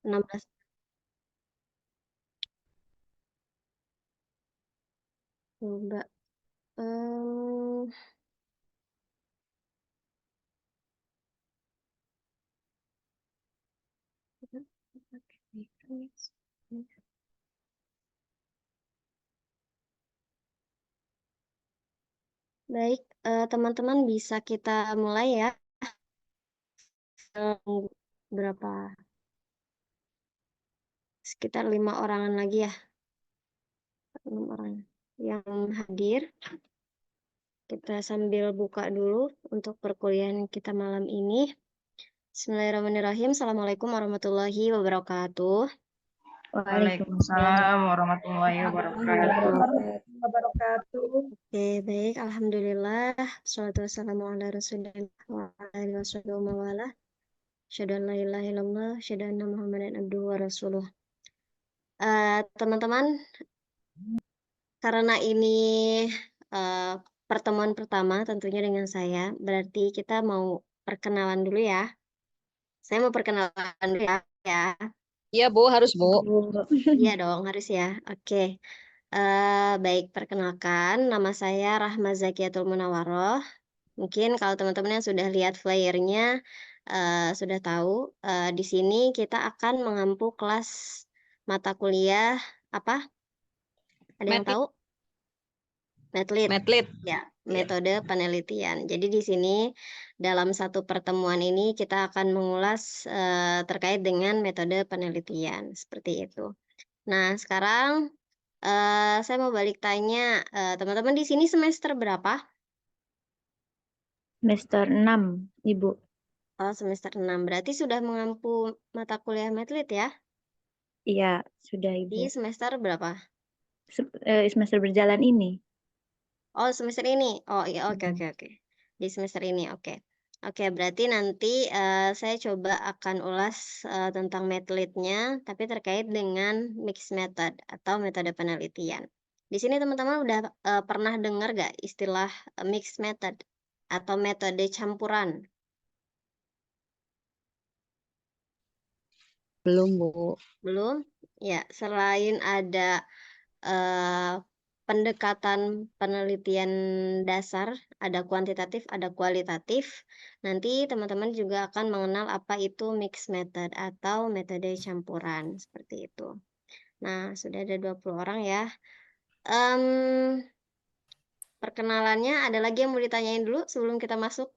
16. Coba. Baik, teman-teman bisa kita mulai ya. Berapa? Sekitar 5 orangan lagi ya. 6 orang yang hadir. Kita sambil buka dulu untuk perkuliahan kita malam ini. Bismillahirrahmanirrahim. Assalamualaikum warahmatullahi wabarakatuh. Waalaikumsalam warahmatullahi wabarakatuh. Oke, baik. Alhamdulillah. Wassalatu wassalamu ala rasulillah wa ala alihi wasallam wa ala. Asyhadu an la ilaha illallah, asyhadu anna Muhammadan abduhu wa rasuluh. Teman-teman, karena ini pertemuan pertama tentunya dengan saya, berarti kita mau perkenalan dulu ya. Saya mau perkenalan dulu ya. Iya, Bu, harus, Bu. Iya dong, harus ya. Oke. Baik, perkenalkan, nama saya Rahma Zakiatul Munawaroh. Mungkin kalau teman-teman yang sudah lihat flyernya sudah tahu, di sini kita akan mengampu kelas mata kuliah apa? Ada yang tahu? Medlit. Ya, metode penelitian. Jadi di sini dalam satu pertemuan ini kita akan mengulas terkait dengan metode penelitian seperti itu. Nah, sekarang saya mau balik tanya, teman-teman di sini semester berapa? Semester 6, Ibu. Oh, semester 6. Berarti sudah mengampu mata kuliah Medlit ya? Iya, sudah, Ibu. Di semester berapa? Semester berjalan ini. Oh, semester ini. Oh, iya, oke. Di semester ini, oke. Oke, berarti nanti saya coba akan ulas tentang Medlit-nya, tapi terkait dengan mixed method atau metode penelitian. Di sini teman-teman udah pernah dengar gak istilah mixed method atau metode campuran? Belum, Bu. Belum? Ya, selain ada pendekatan penelitian dasar, ada kuantitatif, ada kualitatif. Nanti teman-teman juga akan mengenal apa itu mixed method atau metode campuran, seperti itu. Nah, sudah ada 20 orang ya. Perkenalannya, ada lagi yang mau ditanyain dulu sebelum kita masuk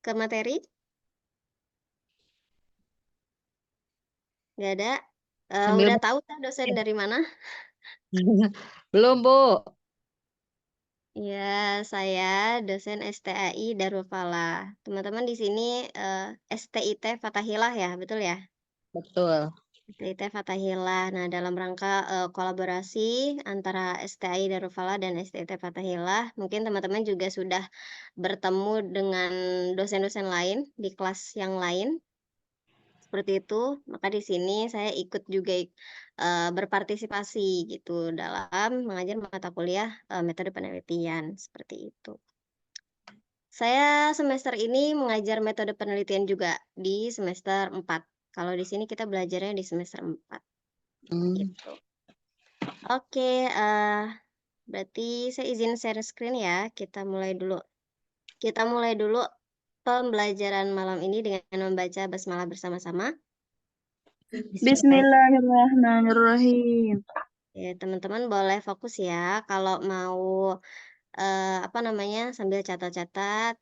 ke materi? Nggak ada? Udah tahu kan dosen dari mana? Belum, Bu. Ya, saya dosen STAI Darul Falah. Teman-teman di sini STIT Fathahilah ya, betul ya? Betul. STIT Fathahilah. Nah, dalam rangka kolaborasi antara STAI Darul Falah dan STIT Fathahilah, mungkin teman-teman juga sudah bertemu dengan dosen-dosen lain di kelas yang lain. Seperti itu, maka di sini saya ikut juga berpartisipasi gitu dalam mengajar mata kuliah metode penelitian seperti itu. Saya semester ini mengajar metode penelitian juga di semester 4. Kalau di sini kita belajarnya di semester 4. Gitu. Oke, berarti saya izin share screen ya. Kita mulai dulu pembelajaran malam ini dengan membaca basmalah bersama-sama. Bismillahirrahmanirrahim. Ya, teman-teman boleh fokus ya. Kalau mau sambil catat-catat.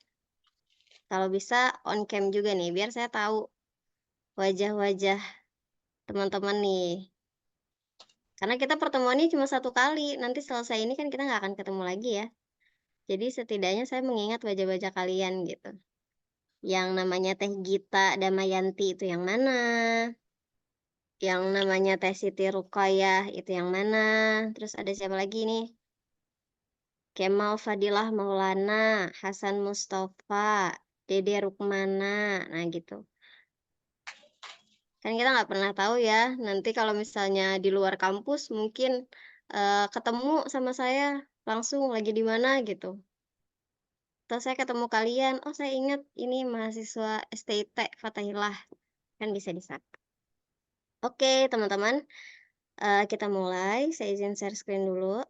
Kalau bisa on cam juga nih, biar saya tahu wajah-wajah teman-teman nih. Karena kita pertemuannya cuma 1 kali. Nanti selesai ini kan kita nggak akan ketemu lagi ya. Jadi setidaknya saya mengingat wajah-wajah kalian gitu. Yang namanya Teh Gita Damayanti itu yang mana? Yang namanya Teh Siti Ruqayyah itu yang mana? Terus ada siapa lagi nih? Kemal Fadilah Maulana, Hasan Mustafa, Dede Rukmana, nah gitu. Kan kita nggak pernah tahu ya, nanti kalau misalnya di luar kampus mungkin ketemu sama saya langsung lagi di mana gitu. Atau saya ketemu kalian, oh saya ingat ini mahasiswa STIT Fathahilah, kan bisa disapa. Oke, teman-teman, kita mulai. Saya izin share screen dulu.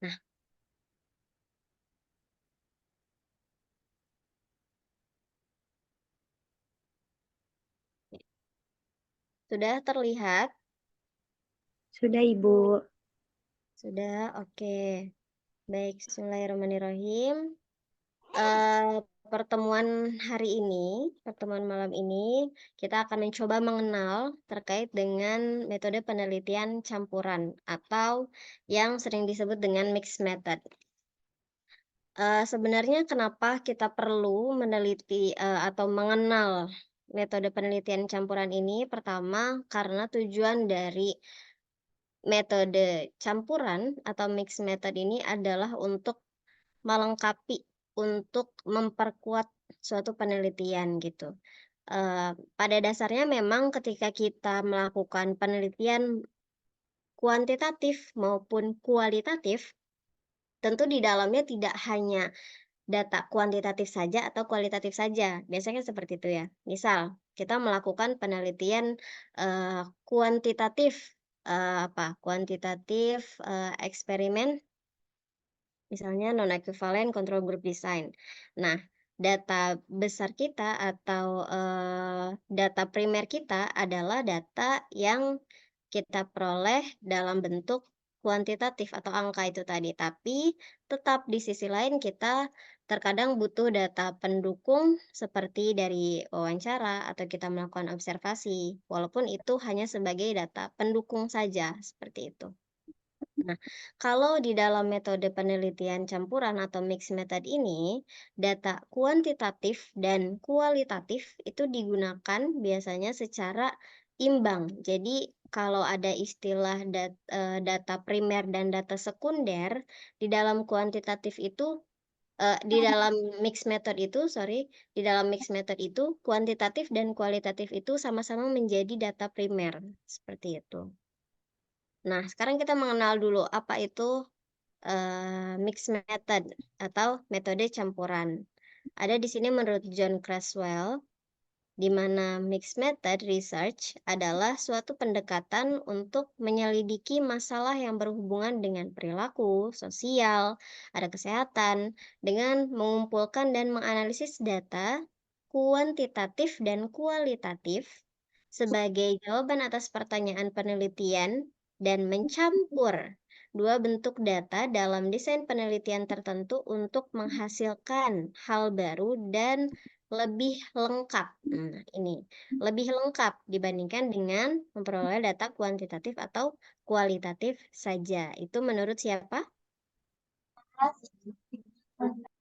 Nah, sudah terlihat? Sudah, Ibu. Sudah, oke. Baik, bismillahirrahmanirrahim. Pertemuan hari ini, pertemuan malam ini, kita akan mencoba mengenal terkait dengan metode penelitian campuran atau yang sering disebut dengan mixed method. Sebenarnya kenapa kita perlu meneliti atau mengenal metode penelitian campuran ini? Pertama, karena tujuan dari metode campuran atau mixed method ini adalah untuk melengkapi, untuk memperkuat suatu penelitian gitu. Pada dasarnya memang ketika kita melakukan penelitian kuantitatif maupun kualitatif, tentu di dalamnya tidak hanya data kuantitatif saja atau kualitatif saja. Biasanya seperti itu ya. Misal, kita melakukan penelitian kuantitatif kuantitatif eksperimen, misalnya non-equivalent control group design. Nah, data besar kita atau data primer kita adalah data yang kita peroleh dalam bentuk kuantitatif atau angka itu tadi. Tapi tetap di sisi lain kita terkadang butuh data pendukung seperti dari wawancara atau kita melakukan observasi, walaupun itu hanya sebagai data pendukung saja, seperti itu. Nah, kalau di dalam metode penelitian campuran atau mixed method ini, data kuantitatif dan kualitatif itu digunakan biasanya secara imbang. Jadi, kalau ada istilah data primer dan data sekunder, di dalam kuantitatif itu di dalam mixed method itu, di dalam mixed method itu kuantitatif dan kualitatif itu sama-sama menjadi data primer, seperti itu. Nah, sekarang kita mengenal dulu apa itu mixed method atau metode campuran. Ada di sini menurut John Creswell, di mana mixed method research adalah suatu pendekatan untuk menyelidiki masalah yang berhubungan dengan perilaku, sosial, ada kesehatan, dengan mengumpulkan dan menganalisis data kuantitatif dan kualitatif sebagai jawaban atas pertanyaan penelitian dan mencampur dua bentuk data dalam desain penelitian tertentu untuk menghasilkan hal baru dan lebih lengkap. Nah, ini lebih lengkap dibandingkan dengan memperoleh data kuantitatif atau kualitatif saja. Itu menurut siapa?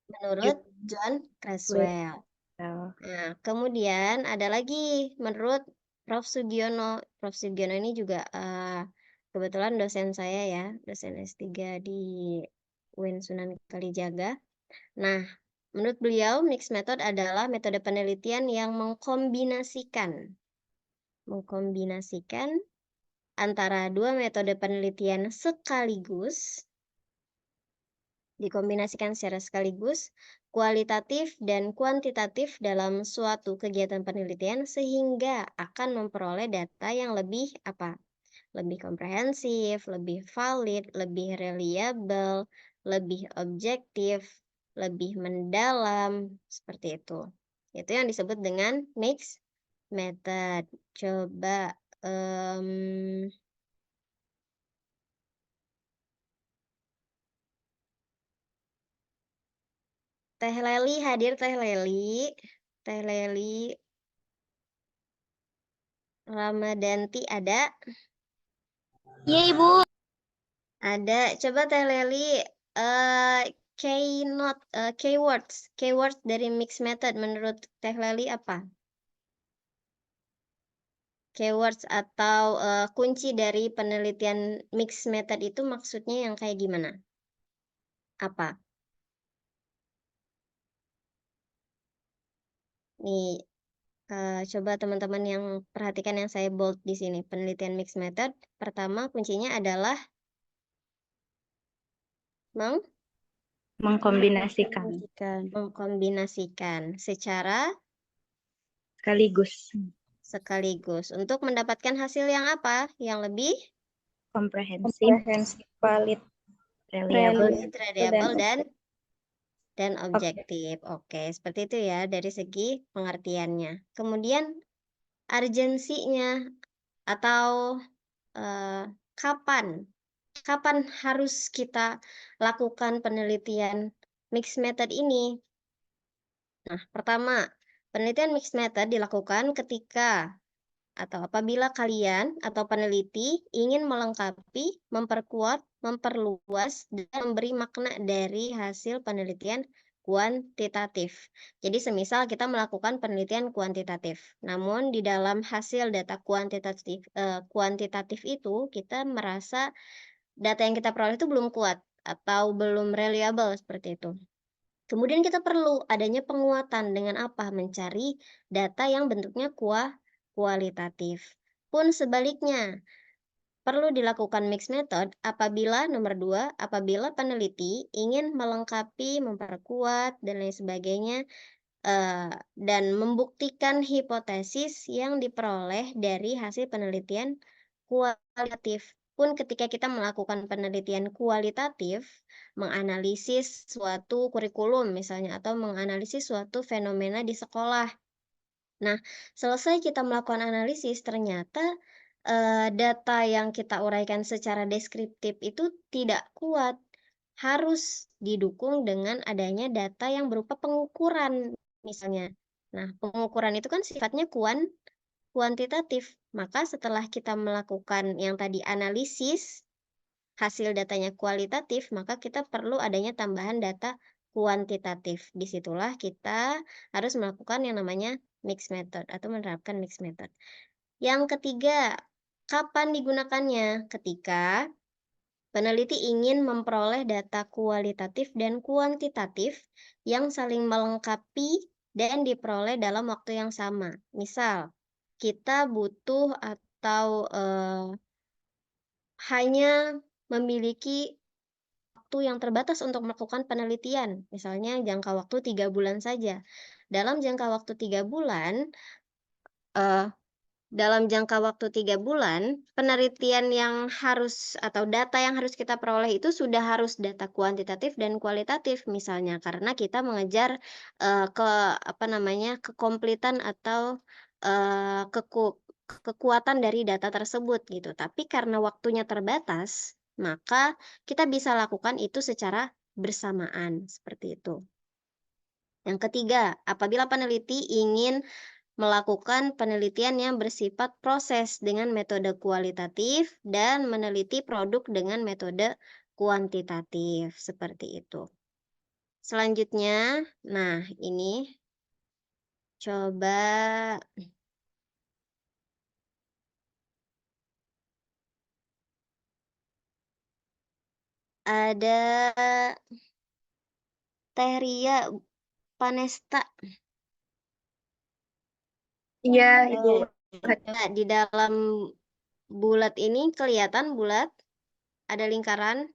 Menurut John Creswell. Nah, kemudian ada lagi menurut Prof. Sugiono. Prof. Sugiono ini juga kebetulan dosen saya ya, dosen S3 di UIN Sunan Kalijaga. Nah, menurut beliau, mixed method adalah metode penelitian yang mengkombinasikan antara dua metode penelitian sekaligus, dikombinasikan secara sekaligus, kualitatif dan kuantitatif dalam suatu kegiatan penelitian sehingga akan memperoleh data yang lebih lebih komprehensif, lebih valid, lebih reliable, lebih objektif, lebih mendalam, seperti itu. Itu yang disebut dengan mixed method. Coba Teh Leli hadir, Teh Leli. Teh Leli Ramadanti ada? Iya, Ibu. Ada. Coba Teh Leli keywords dari mixed method menurut Teh Leli apa? Keywords atau kunci dari penelitian mixed method itu maksudnya yang kayak gimana? Apa? Nih, Coba teman-teman yang perhatikan yang saya bold di sini. Penelitian mixed method, pertama kuncinya adalah Mengkombinasikan mengkombinasikan secara sekaligus. sekaligus untuk mendapatkan hasil yang apa? Yang lebih Komprehensif, valid, reliable, reliable dan objektif. Oke, seperti itu ya dari segi pengertiannya. Kemudian urgensinya atau kapan harus kita lakukan penelitian mixed method ini? Nah, pertama, penelitian mixed method dilakukan ketika atau apabila kalian atau peneliti ingin melengkapi, memperkuat, memperluas, dan memberi makna dari hasil penelitian kuantitatif. Jadi semisal kita melakukan penelitian kuantitatif, namun di dalam hasil data kuantitatif itu kita merasa data yang kita peroleh itu belum kuat atau belum reliable seperti itu. Kemudian kita perlu adanya penguatan dengan apa? Mencari data yang bentuknya kualitatif. Pun sebaliknya, perlu dilakukan mixed method apabila nomor 2, apabila peneliti ingin melengkapi, memperkuat, dan lain sebagainya, dan membuktikan hipotesis yang diperoleh dari hasil penelitian kualitatif. Pun ketika kita melakukan penelitian kualitatif, menganalisis suatu kurikulum misalnya, atau menganalisis suatu fenomena di sekolah. Nah, selesai kita melakukan analisis, ternyata data yang kita uraikan secara deskriptif itu tidak kuat. Harus didukung dengan adanya data yang berupa pengukuran misalnya. Nah, pengukuran itu kan sifatnya kuantitatif. Maka setelah kita melakukan yang tadi analisis, hasil datanya kualitatif, maka kita perlu adanya tambahan data kuantitatif. Disitulah kita harus melakukan yang namanya mixed method atau menerapkan mixed method. Yang ketiga, kapan digunakannya? Ketika peneliti ingin memperoleh data kualitatif dan kuantitatif yang saling melengkapi dan diperoleh dalam waktu yang sama. Misal, kita butuh atau hanya memiliki waktu yang terbatas untuk melakukan penelitian, misalnya jangka waktu 3 bulan saja. Dalam jangka waktu 3 bulan, penelitian yang harus atau data yang harus kita peroleh itu sudah harus data kuantitatif dan kualitatif misalnya, karena kita mengejar kekompletan atau kekuatan dari data tersebut gitu. Tapi karena waktunya terbatas, maka kita bisa lakukan itu secara bersamaan seperti itu. Yang ketiga, apabila peneliti ingin melakukan penelitian yang bersifat proses dengan metode kualitatif dan meneliti produk dengan metode kuantitatif, seperti itu. Selanjutnya, nah ini coba ada Teh Ria Panesta. Iya, Ibu. Nah, di dalam bulat ini kelihatan bulat, ada lingkaran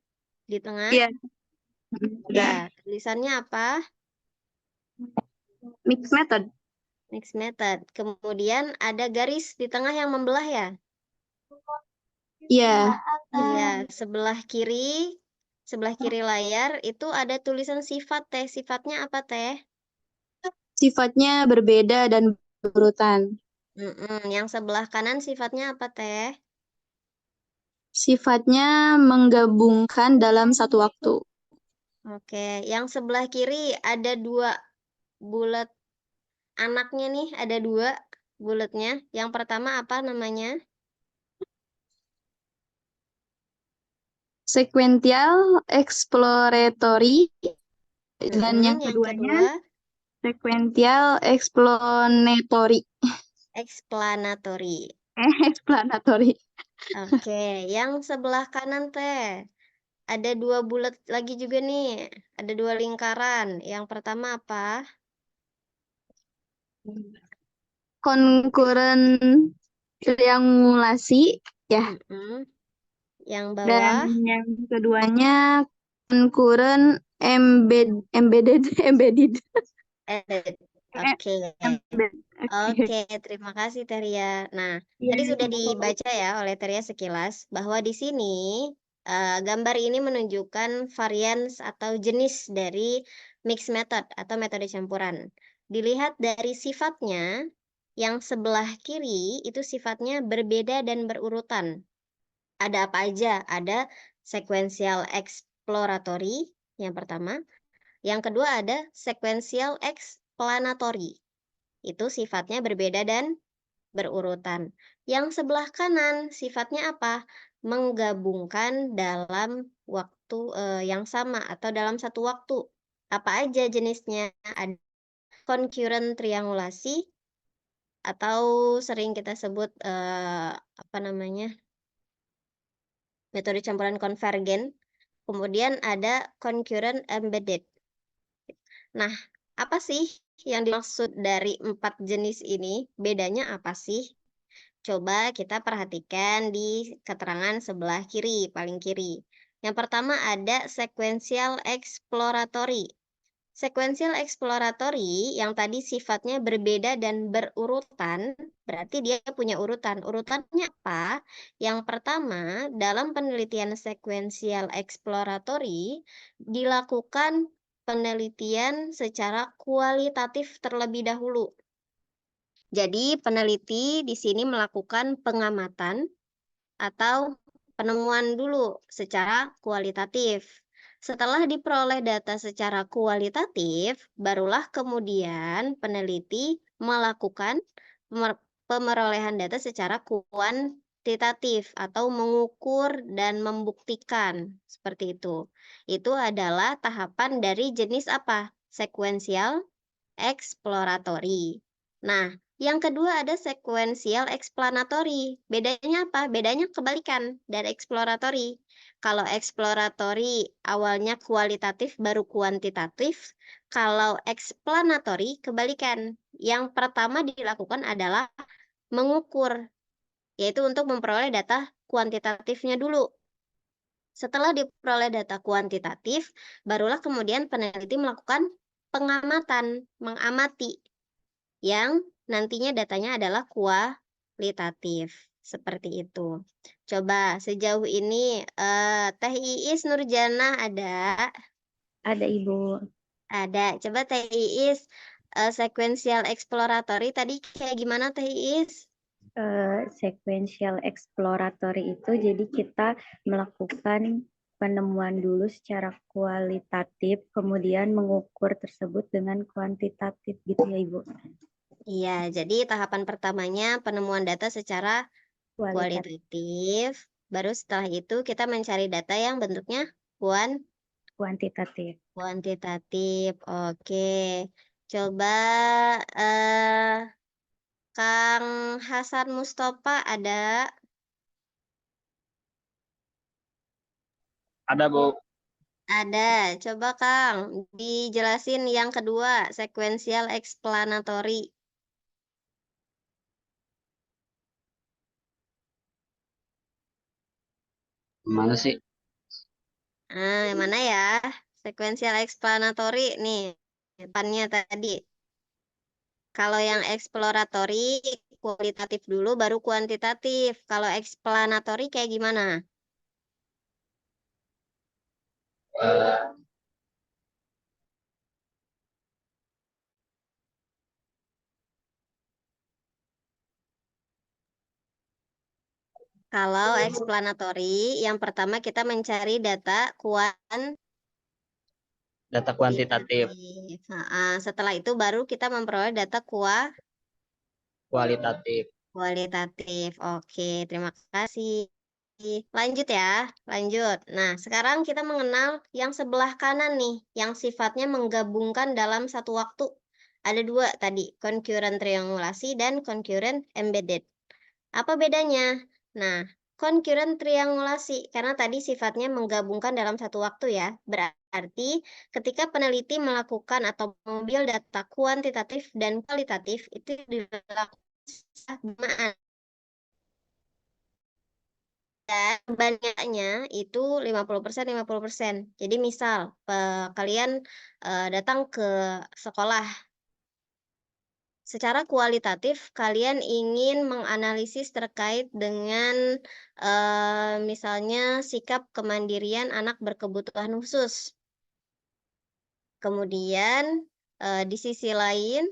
di tengah. Iya. Ya, tulisannya apa? Mixed method. Mixed method. Kemudian ada garis di tengah yang membelah ya? Iya. Iya, sebelah kiri layar itu ada tulisan sifat Teh. Sifatnya apa Teh? Sifatnya berbeda dan berurutan. Yang sebelah kanan sifatnya apa Teh? Sifatnya menggabungkan dalam satu waktu. Oke, yang sebelah kiri ada 2 bulat anaknya nih, ada 2 bulatnya. Yang pertama apa namanya? Sequential exploratory dan yang Yang keduanya kedua sequential explanatory. explanatory. Explanatory. Oke, yang sebelah kanan Teh. Ada 2 bulat lagi juga nih. Ada 2 lingkaran. Yang pertama apa? konkuren triangulasi ya. Yang Dan bawah yang keduanya konkuren embedded. embedded. Eh, Oke. embedded. Oke. Oke, terima kasih Teria. Nah, Iya, tadi sudah Ibu. dibaca ya oleh Teria sekilas bahwa di sini gambar ini menunjukkan varians atau jenis dari mixed method atau metode campuran. Dilihat dari sifatnya, yang sebelah kiri itu sifatnya berbeda dan berurutan. Ada apa aja? Ada sequential exploratory yang pertama. Yang kedua ada sequential explanatory. Itu sifatnya berbeda dan berurutan. Yang sebelah kanan sifatnya apa? Menggabungkan dalam waktu yang sama atau dalam satu waktu. Apa aja jenisnya? Ada concurrent triangulasi atau sering kita sebut apa namanya? Metode campuran konvergen. Kemudian ada concurrent embedded. Nah, apa sih yang dimaksud dari 4 jenis ini? Bedanya apa sih? Coba kita perhatikan di keterangan sebelah kiri, paling kiri. Yang pertama ada sequential exploratory. Sequential exploratory yang tadi sifatnya berbeda dan berurutan, berarti dia punya urutan. Urutannya apa? Yang pertama, dalam penelitian sequential exploratory dilakukan penelitian secara kualitatif terlebih dahulu. Jadi, peneliti di sini melakukan pengamatan atau penemuan dulu secara kualitatif. Setelah diperoleh data secara kualitatif, barulah kemudian peneliti melakukan pemerolehan data secara kuantitatif atau mengukur dan membuktikan. Seperti itu. Itu adalah tahapan dari jenis apa? Sequential exploratory. Nah, yang kedua ada sequential explanatory. Bedanya apa? Bedanya kebalikan dari exploratory. Kalau exploratory awalnya kualitatif baru kuantitatif. Kalau explanatory kebalikan. Yang pertama dilakukan adalah mengukur, yaitu untuk memperoleh data kuantitatifnya dulu. Setelah diperoleh data kuantitatif, barulah kemudian peneliti melakukan pengamatan, mengamati yang nantinya datanya adalah kualitatif. Seperti itu. Coba sejauh ini Teh Iis Nurjana ada? Ada Ibu. Ada. Coba Teh Iis sequential exploratory tadi kayak gimana Teh Iis? Sequential exploratory itu jadi kita melakukan penemuan dulu secara kualitatif, kemudian mengukur tersebut dengan kuantitatif gitu ya Ibu. Iya, jadi tahapan pertamanya penemuan data secara kualitatif. Baru setelah itu kita mencari data yang bentuknya Kuantitatif. kuantitatif. Oke. Coba Kang Hasan Mustafa ada? Ada, Bu. Ada. Coba Kang, dijelasin yang kedua, sequential explanatory. Mana sih? Yang mana ya? Sequential explanatory nih, depannya tadi. Kalau yang exploratory, kualitatif dulu baru kuantitatif. Kalau explanatory kayak gimana? Kalau explanatory, yang pertama kita mencari data Data kuantitatif, setelah itu baru kita memperoleh data kualitatif. kualitatif. Oke, terima kasih. Lanjut ya, lanjut. Nah, sekarang kita mengenal yang sebelah kanan nih, yang sifatnya menggabungkan dalam satu waktu. Ada dua tadi, concurrent triangulasi dan concurrent embedded. Apa bedanya? Nah, concurrent triangulasi, karena tadi sifatnya menggabungkan dalam satu waktu ya. Berarti ketika peneliti melakukan atau mengambil data kuantitatif dan kualitatif, itu dilakukan bersamaan. Dan perbandingannya itu 50%, 50%. Jadi misal, kalian, datang ke sekolah. Secara kualitatif kalian ingin menganalisis terkait dengan, misalnya sikap kemandirian anak berkebutuhan khusus. Kemudian, di sisi lain,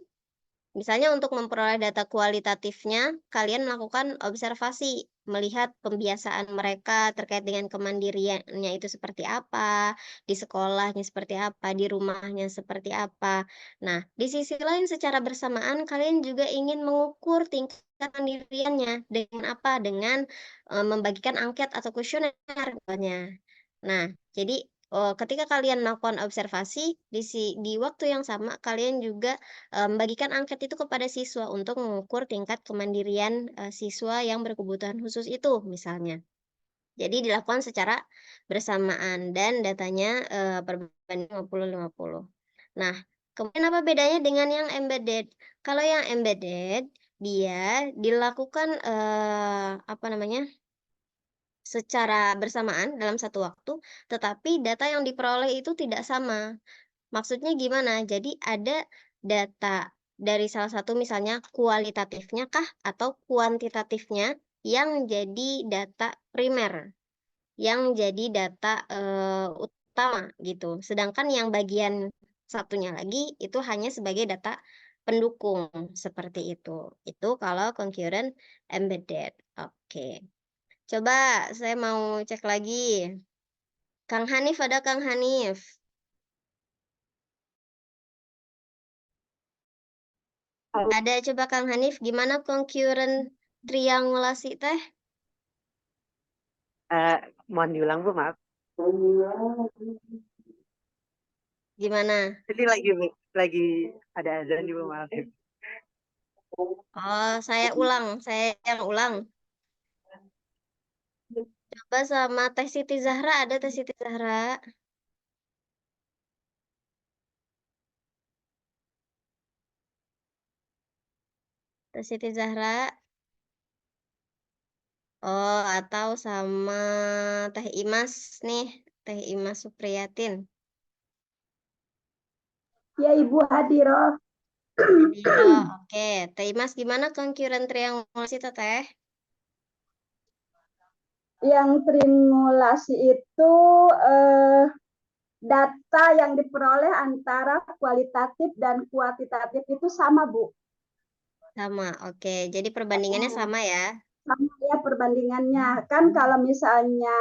misalnya untuk memperoleh data kualitatifnya, kalian melakukan observasi, melihat pembiasaan mereka terkait dengan kemandiriannya itu seperti apa, di sekolahnya seperti apa, di rumahnya seperti apa. Nah, di sisi lain secara bersamaan kalian juga ingin mengukur tingkat kemandiriannya dengan apa? Dengan, membagikan angket atau kuesioner misalnya. Nah, jadi, ketika kalian melakukan observasi, di waktu yang sama kalian juga membagikan angket itu kepada siswa untuk mengukur tingkat kemandirian, siswa yang berkebutuhan khusus itu misalnya. Jadi dilakukan secara bersamaan dan datanya, perbandingan 50-50. Nah, kemudian apa bedanya dengan yang embedded? Kalau yang embedded, dia dilakukan, apa namanya, secara bersamaan dalam satu waktu, tetapi data yang diperoleh itu tidak sama. Maksudnya gimana? Jadi ada data dari salah satu misalnya kualitatifnya kah atau kuantitatifnya yang jadi data primer, yang jadi data, utama gitu. Sedangkan yang bagian satunya lagi itu hanya sebagai data pendukung, seperti itu. Itu kalau concurrent embedded. Oke. Coba saya mau cek lagi. Kang Hanif, ada Kang Hanif? Ada, coba Kang Hanif, gimana concurrent triangulasi teh? Mohon diulang Bu, maaf. Gimana? Jadi lagi ada azan di Bu, maaf. Oh, saya yang ulang. Coba sama Teh Siti Zahra, ada Teh Siti Zahra? Teh Siti Zahra? Oh, atau sama Teh Imas nih, Teh Imas Supriyatin. Ya, Ibu Hadiroh. Hadiro, oke. Teh Imas, gimana concurrent triangulasi Teh? Yang triangulasi itu data yang diperoleh antara kualitatif dan kuantitatif itu sama, Bu. Sama, oke. Jadi perbandingannya sama ya? Sama ya perbandingannya. Kan kalau misalnya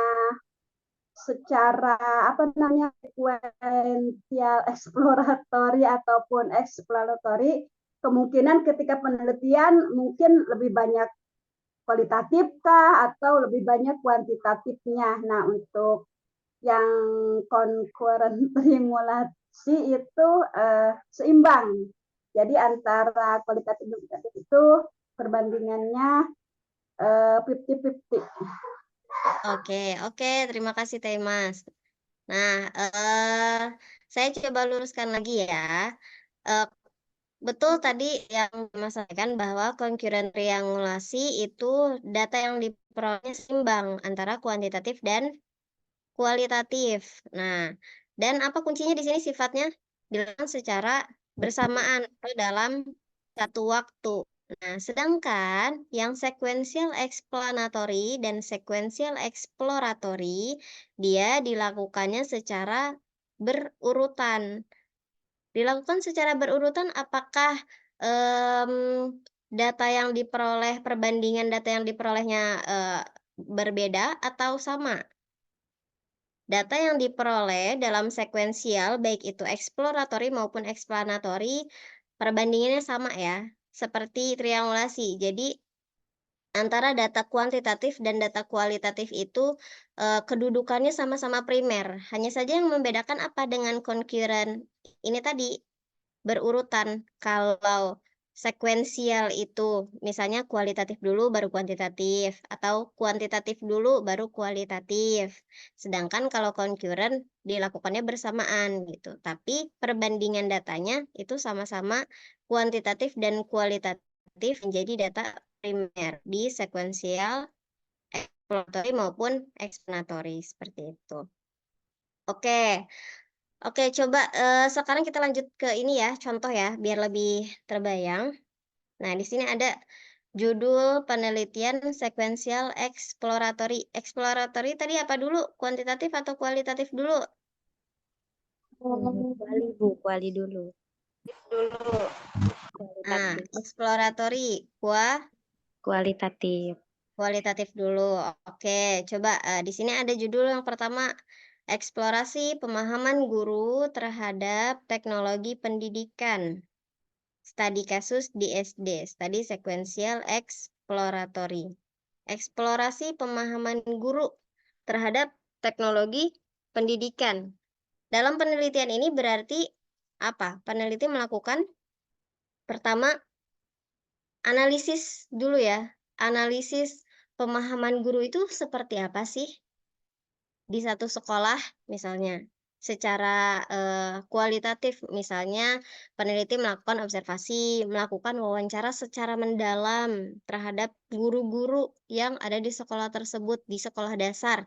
secara apa namanya sequential exploratory ataupun exploratory, kemungkinan ketika penelitian mungkin lebih banyak kualitatif kah atau lebih banyak kuantitatifnya. Nah, untuk yang concurrent simulasi itu seimbang. Jadi antara kualitatif dan kuantitatif itu perbandingannya 50-50. Oke, terima kasih Teh Mas. Nah, saya coba luruskan lagi ya. Betul tadi yang Mas sampaikan bahwa concurrent triangulasi itu data yang diperolehnya seimbang antara kuantitatif dan kualitatif. Nah, dan apa kuncinya di sini sifatnya? Dilakukan secara bersamaan atau dalam satu waktu. Nah, sedangkan yang sequential explanatory dan sequential exploratory, dia dilakukannya secara berurutan. Dilakukan secara berurutan apakah, data yang diperoleh perbandingan data yang diperolehnya, berbeda atau sama? Data yang diperoleh dalam sekuensial, baik itu exploratory maupun explanatory, perbandingannya sama ya, seperti triangulasi. Jadi, antara data kuantitatif dan data kualitatif itu, kedudukannya sama-sama primer. Hanya saja yang membedakan apa dengan concurrent ini tadi, berurutan. Kalau sekuensial itu misalnya kualitatif dulu baru kuantitatif, atau kuantitatif dulu baru kualitatif. Sedangkan kalau concurrent dilakukannya bersamaan gitu. Tapi perbandingan datanya itu sama-sama kuantitatif dan kualitatif kuantitatif menjadi data primer di sekuensial, eksploratory maupun explanatory seperti itu. Oke. Oke, coba sekarang kita lanjut ke ini ya, contoh ya, biar lebih terbayang. Nah, di sini ada judul penelitian sekuensial eksploratory. Eksploratory tadi apa dulu? Kuantitatif atau kualitatif dulu? Kuali dulu. Dulu. Nah, Kualitatif. eksploratory, Kualitatif. kualitatif dulu. Oke, coba di sini ada judul yang pertama, eksplorasi pemahaman guru terhadap teknologi pendidikan. Studi kasus di SD, studi sekuensial eksploratory. Eksplorasi pemahaman guru terhadap teknologi pendidikan. Dalam penelitian ini berarti apa? Peneliti melakukan pertama analisis dulu ya. Analisis pemahaman guru itu seperti apa sih di satu sekolah misalnya. Secara kualitatif misalnya peneliti melakukan observasi, melakukan wawancara secara mendalam terhadap guru-guru yang ada di sekolah tersebut, di sekolah dasar,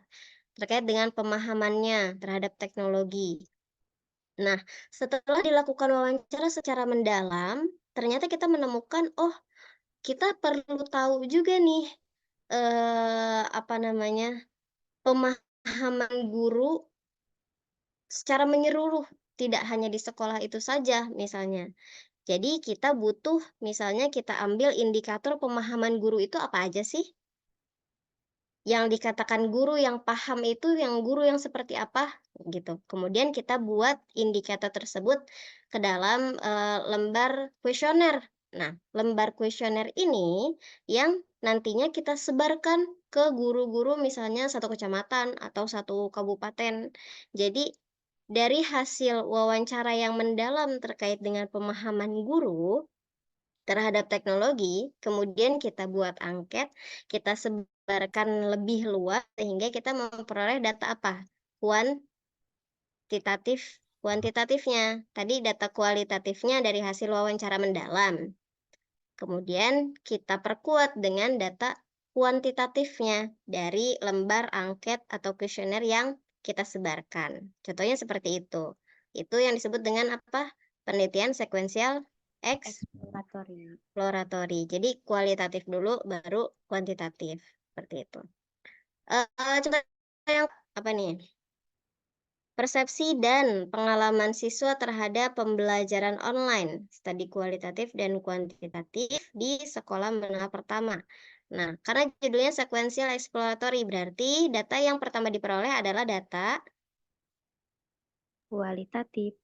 terkait dengan pemahamannya terhadap teknologi. Nah, setelah dilakukan wawancara secara mendalam, ternyata kita menemukan, oh, kita perlu tahu juga nih, pemahaman guru secara menyeluruh, tidak hanya di sekolah itu saja misalnya. Jadi kita butuh, misalnya kita ambil indikator pemahaman guru itu apa aja sih? Yang dikatakan guru yang paham itu yang guru yang seperti apa? Gitu. Kemudian kita buat indikator tersebut ke dalam lembar kuesioner. Nah, lembar kuesioner ini yang nantinya kita sebarkan ke guru-guru misalnya satu kecamatan atau satu kabupaten. Jadi dari hasil wawancara yang mendalam terkait dengan pemahaman guru terhadap teknologi, kemudian kita buat angket, kita sebarkan lebih luas sehingga kita memperoleh data apa? Kuantitatifnya. Tadi data kualitatifnya dari hasil wawancara mendalam. Kemudian kita perkuat dengan data kuantitatifnya dari lembar angket atau kuesioner yang kita sebarkan. Contohnya seperti itu. Itu yang disebut dengan apa? Penelitian sekuensial eksploratory. Jadi kualitatif dulu baru kuantitatif. Seperti itu. Contoh yang apa nih? Persepsi dan pengalaman siswa terhadap pembelajaran online, studi kualitatif dan kuantitatif di sekolah menengah pertama. Nah, karena judulnya sekuensial exploratory, berarti data yang pertama diperoleh adalah data Kualitatif.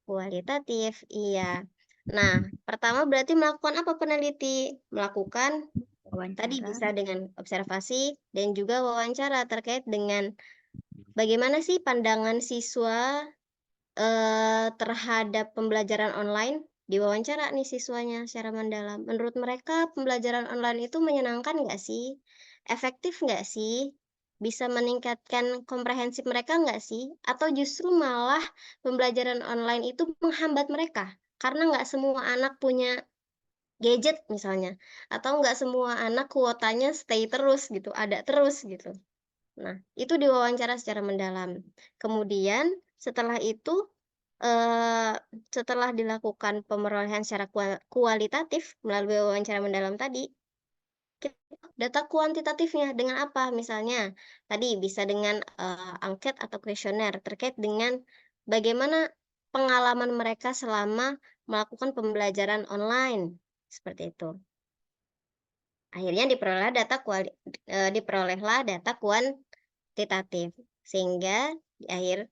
kualitatif. Iya. Nah, pertama berarti melakukan apa peneliti? Melakukan tadi Wawancara. bisa dengan observasi dan juga wawancara terkait dengan bagaimana sih pandangan siswa terhadap pembelajaran online. Diwawancara nih siswanya secara mendalam. Menurut mereka pembelajaran online itu menyenangkan nggak sih? Efektif nggak sih? Bisa meningkatkan komprehensif mereka nggak sih? Atau justru malah pembelajaran online itu menghambat mereka? Karena nggak semua anak punya gadget misalnya. Atau nggak semua anak kuotanya stay terus gitu, ada terus gitu. Nah, itu diwawancara secara mendalam. Kemudian setelah itu setelah dilakukan pemerolehan secara kualitatif melalui wawancara mendalam tadi, data kuantitatifnya dengan apa? Misalnya, tadi bisa dengan angket atau kuesioner terkait dengan bagaimana pengalaman mereka selama melakukan pembelajaran online, seperti itu. Akhirnya diperolehlah data kuantitatif, sehingga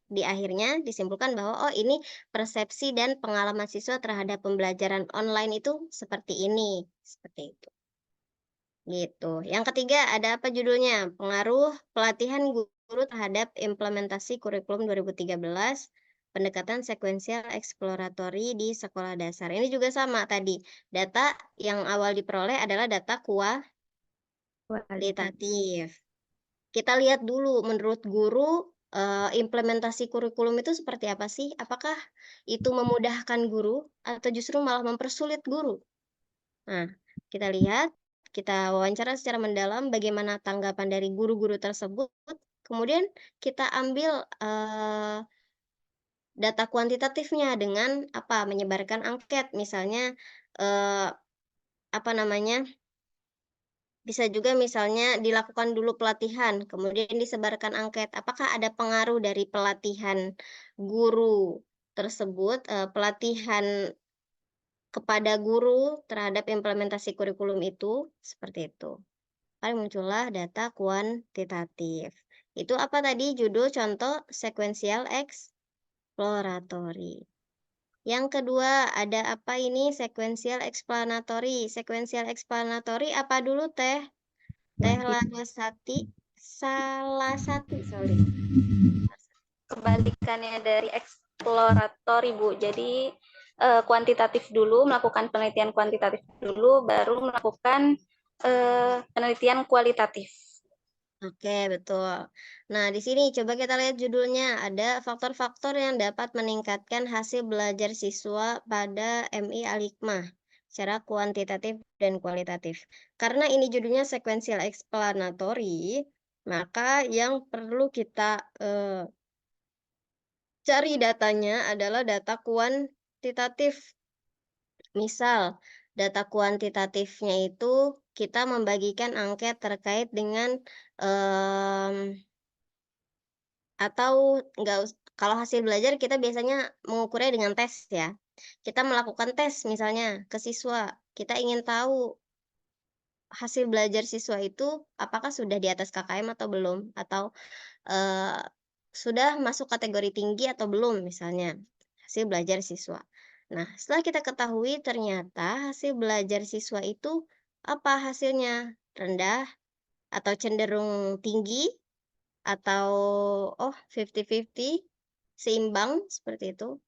di akhirnya disimpulkan bahwa oh ini persepsi dan pengalaman siswa terhadap pembelajaran online itu seperti ini, seperti itu. Gitu. Yang ketiga ada apa judulnya? Pengaruh pelatihan guru terhadap implementasi kurikulum 2013, pendekatan sekuensial eksploratory di sekolah dasar. Ini juga sama tadi. Data yang awal diperoleh adalah data kualitatif. Kita lihat dulu menurut guru implementasi kurikulum itu seperti apa sih? Apakah itu memudahkan guru atau justru malah mempersulit guru? Nah, kita lihat, kita wawancara secara mendalam bagaimana tanggapan dari guru-guru tersebut, kemudian kita ambil data kuantitatifnya dengan apa? Menyebarkan angket, misalnya apa namanya? Bisa juga misalnya dilakukan dulu pelatihan, kemudian disebarkan angket. Apakah ada pengaruh dari pelatihan guru tersebut, pelatihan kepada guru terhadap implementasi kurikulum itu, seperti itu. Lalu muncullah data kuantitatif. Itu apa tadi judul contoh sequential exploratory. Yang kedua ada apa ini sequential explanatory. Sequential explanatory apa dulu Teh? Teh Salasati, sorry. Kebalikannya dari eksploratory, Bu. Jadi kuantitatif dulu, melakukan penelitian kuantitatif dulu, baru melakukan penelitian kualitatif. Oke, betul. Nah, di sini coba kita lihat judulnya. Ada faktor-faktor yang dapat meningkatkan hasil belajar siswa pada MI Al-Hikmah secara kuantitatif dan kualitatif. Karena ini judulnya sequential explanatory, maka yang perlu kita cari datanya adalah data kuantitatif. Misal, data kuantitatifnya itu kita membagikan angket terkait dengan atau kalau hasil belajar kita biasanya mengukurnya dengan tes ya. Kita melakukan tes misalnya ke siswa, kita ingin tahu hasil belajar siswa itu apakah sudah di atas KKM atau belum, atau sudah masuk kategori tinggi atau belum misalnya, hasil belajar siswa. Nah, setelah kita ketahui ternyata hasil belajar siswa itu apa hasilnya? Rendah atau cenderung tinggi atau 50-50, seimbang seperti itu.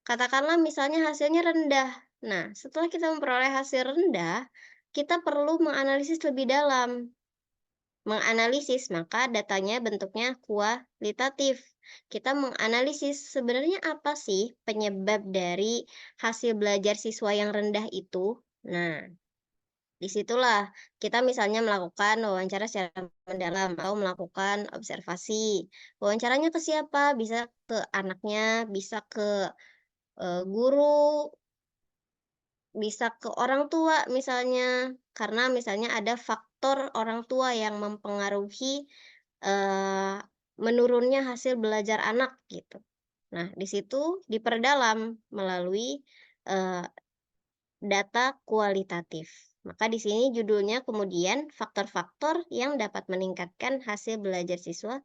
Katakanlah misalnya hasilnya rendah. Nah, setelah kita memperoleh hasil rendah, kita perlu menganalisis lebih dalam. Menganalisis, maka datanya bentuknya kualitatif. Kita menganalisis sebenarnya apa sih penyebab dari hasil belajar siswa yang rendah itu. Nah, disitulah kita misalnya melakukan wawancara secara mendalam atau melakukan observasi. Wawancaranya ke siapa? Bisa ke anaknya, bisa ke guru, bisa ke orang tua misalnya. Karena misalnya ada faktor orang tua yang mempengaruhi menurunnya hasil belajar anak gitu. Nah, di situ diperdalam melalui data kualitatif. Maka di sini judulnya kemudian faktor-faktor yang dapat meningkatkan hasil belajar siswa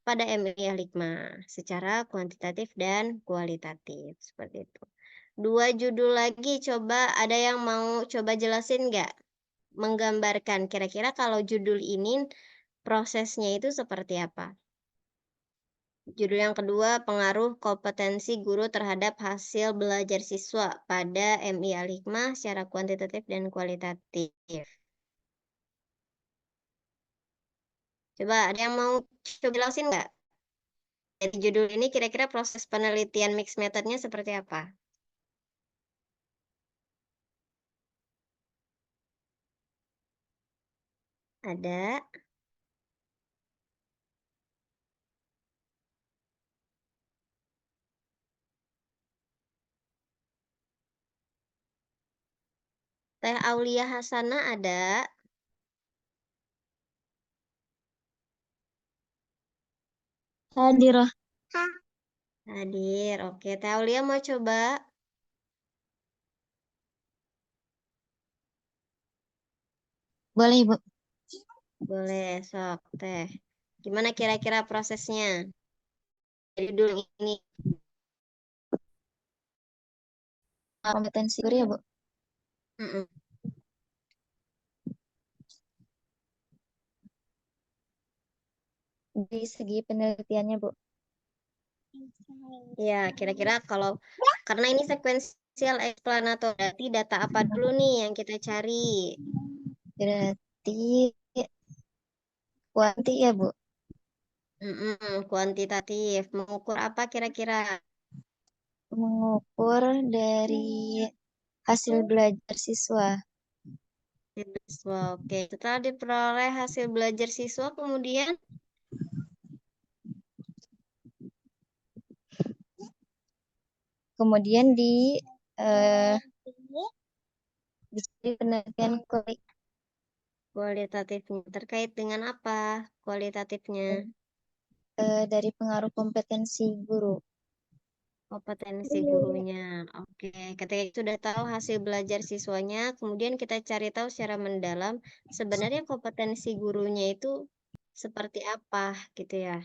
pada MI Al-Hikmah secara kuantitatif dan kualitatif. Seperti itu. 2 judul lagi coba ada yang mau coba jelasin nggak? Menggambarkan kira-kira kalau judul ini prosesnya itu seperti apa? Judul yang kedua, pengaruh kompetensi guru terhadap hasil belajar siswa pada MI Al-Hikmah secara kuantitatif dan kualitatif. Coba ada yang mau coba jelasin nggak? Dari judul ini kira-kira proses penelitian mixed methodnya seperti apa? Ada? Teh Aulia Hasana ada? Hadir. Hadir. Oke, Teh Aulia mau coba? Boleh, Ibu. Boleh, sok Teh. Gimana kira-kira prosesnya? Judul ini. Kompetensi guru ya, Bu. Mm-mm. Dari segi penelitiannya, Bu. Ya, kira-kira kalau karena ini sequential explanator, berarti data apa dulu nih yang kita cari? Berarti kuanti ya, Bu. Kuantitatif. Mengukur apa kira-kira? Mengukur dari hasil belajar siswa. siswa. Oke, setelah diperoleh hasil belajar siswa, kemudian Kemudian dicari penelitian kualitatifnya terkait dengan apa kualitatifnya? dari pengaruh kompetensi guru. Kompetensi gurunya. Oke, ketika sudah tahu hasil belajar siswanya, kemudian kita cari tahu secara mendalam sebenarnya kompetensi gurunya itu seperti apa gitu ya.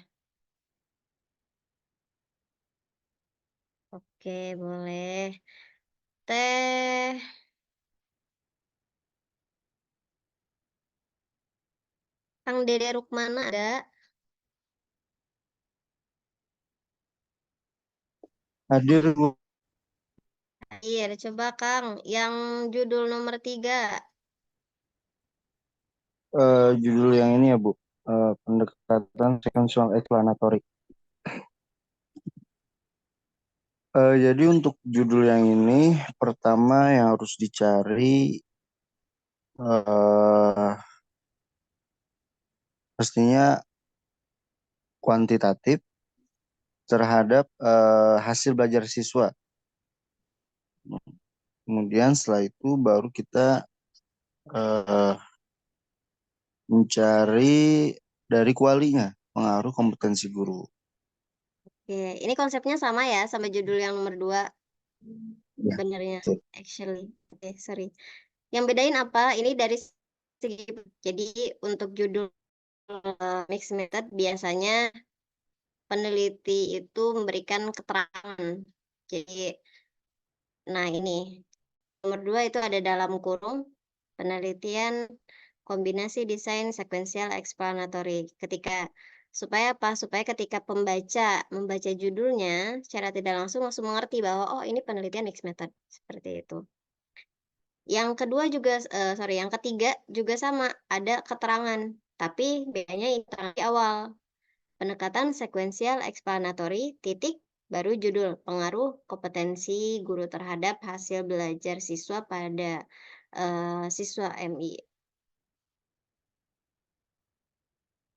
Oke, boleh. Teh Kang Dede Rukmana ada? Hadir, Bu. Iya, coba Kang, yang judul nomor 3. Judul yang ini ya, Bu. Pendekatan sequential explanatory. Jadi untuk judul yang ini, pertama yang harus dicari pastinya kuantitatif terhadap hasil belajar siswa. Kemudian setelah itu baru kita mencari dari kualinya, pengaruh kompetensi guru. Oke, ini konsepnya sama ya sama judul yang nomor 2 Ya, sebenarnya betul. actually. Oke, sorry. Yang bedain apa? Ini dari segi jadi untuk judul mixed method biasanya peneliti itu memberikan keterangan. Jadi, nah ini nomor 2 itu ada dalam kurung penelitian kombinasi desain sequential explanatory. Supaya apa? Supaya ketika pembaca membaca judulnya secara tidak langsung mengerti bahwa oh ini penelitian mixed method seperti itu. Yang kedua juga yang ketiga juga sama, ada keterangan, tapi bedanya keterangan di awal. Pendekatan sekuensial explanatory titik baru judul pengaruh kompetensi guru terhadap hasil belajar siswa pada siswa MI.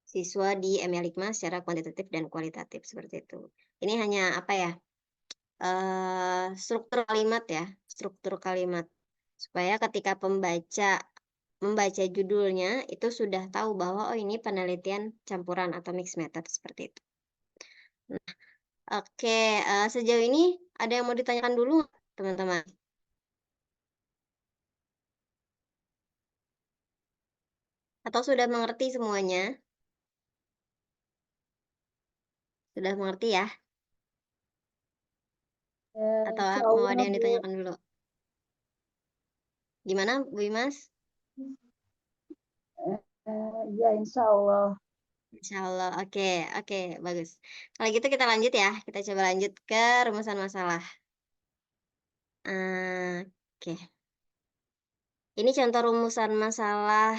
Siswa di MI5 secara kuantitatif dan kualitatif seperti itu. Ini hanya apa ya? Struktur kalimat ya, struktur kalimat. Supaya ketika pembaca membaca judulnya itu sudah tahu bahwa oh ini penelitian campuran atau mixed method seperti itu. Nah, oke, sejauh ini ada yang mau ditanyakan dulu teman-teman? Atau sudah mengerti semuanya? Sudah mengerti ya? Atau Insya mau Allah, ada yang Bu. ditanyakan dulu? Gimana Bu Imas? Ya, insya Allah. Insya Allah, oke, oke, bagus. Kalau gitu kita lanjut ya, kita coba lanjut ke rumusan masalah. Oke. Ini contoh rumusan masalah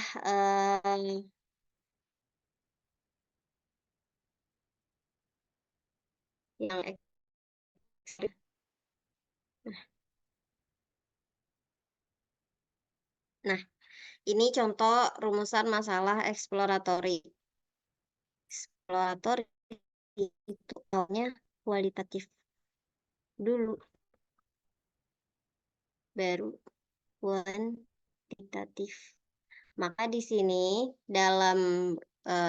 yang ekstrim. Nah, ini contoh rumusan masalah eksploratory. Eksplorator itu awalnya kualitatif dulu, baru kuantitatif. Maka di sini dalam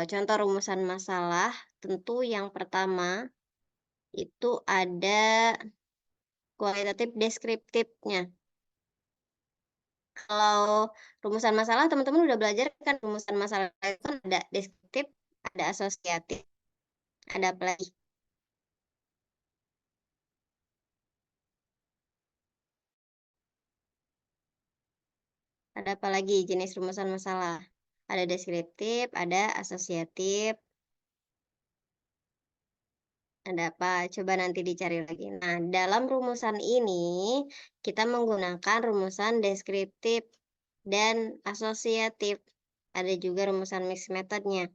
contoh rumusan masalah, tentu yang pertama itu ada kualitatif deskriptifnya. Kalau rumusan masalah teman-teman udah belajar kan rumusan masalah itu kan ada deskriptif, ada asosiatif, ada apa lagi? Ada apa lagi jenis rumusan masalah? Ada deskriptif, ada asosiatif, ada apa? Coba nanti dicari lagi. Nah, dalam rumusan ini kita menggunakan rumusan deskriptif dan asosiatif. Ada juga rumusan mixed methodnya.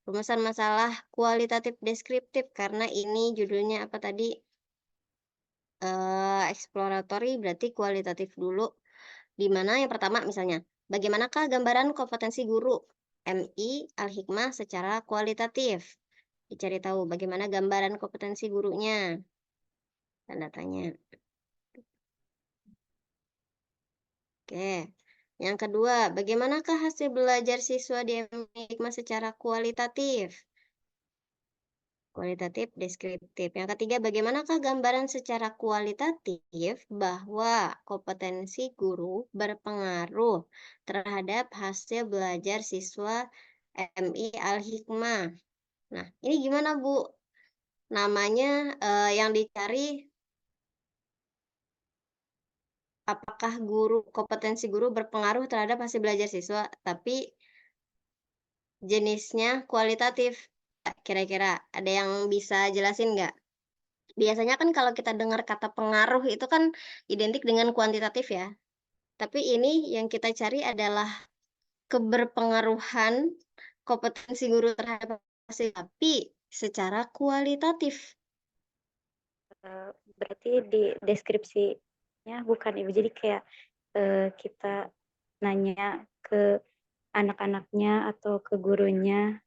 Rumusan masalah kualitatif deskriptif karena ini judulnya apa tadi? Exploratory berarti kualitatif dulu. Di mana yang pertama misalnya bagaimanakah gambaran kompetensi guru MI Al-Hikmah secara kualitatif? Dicari tahu bagaimana gambaran kompetensi gurunya. Tanda tanya. Oke. Yang kedua, bagaimanakah hasil belajar siswa di MI Hikmah secara kualitatif? Kualitatif, deskriptif. Yang ketiga, bagaimanakah gambaran secara kualitatif bahwa kompetensi guru berpengaruh terhadap hasil belajar siswa MI Al-Hikmah? Nah, ini gimana, Bu? Namanya yang dicari apakah kompetensi guru berpengaruh terhadap hasil belajar siswa, tapi jenisnya kualitatif. Kira-kira ada yang bisa jelasin nggak? Biasanya kan kalau kita dengar kata pengaruh itu kan identik dengan kuantitatif ya. Tapi ini yang kita cari adalah keberpengaruhan kompetensi guru terhadap hasil, tapi secara kualitatif. Berarti di deskripsinya bukan Ibu. Jadi kayak kita nanya ke anak-anaknya atau ke gurunya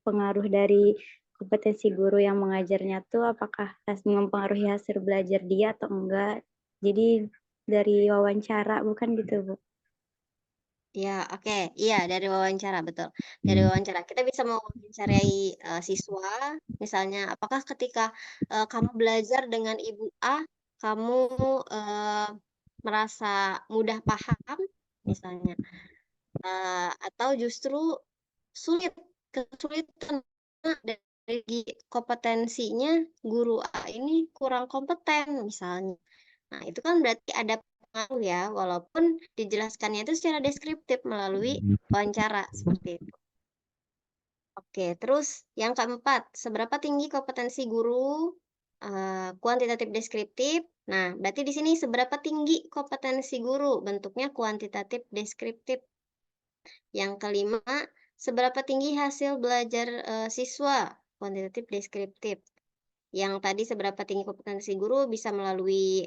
pengaruh dari kompetensi guru yang mengajarnya tuh apakah mempengaruhi hasil belajar dia atau enggak. Jadi dari wawancara bukan gitu, Bu? Ya, oke. Iya, dari wawancara, betul. Dari wawancara. Kita bisa mewawancarai siswa, misalnya, apakah ketika kamu belajar dengan Ibu A, kamu merasa mudah paham, misalnya, atau justru kesulitan dari segi kompetensinya guru A ini kurang kompeten, misalnya. Nah, itu kan berarti ada pengaruh ya, walaupun dijelaskannya itu secara deskriptif melalui wawancara seperti itu. Oke, terus yang keempat, seberapa tinggi kompetensi guru kuantitatif deskriptif? Nah, berarti di sini seberapa tinggi kompetensi guru bentuknya kuantitatif deskriptif. Yang kelima, seberapa tinggi hasil belajar siswa kuantitatif deskriptif. Yang tadi seberapa tinggi kompetensi guru bisa melalui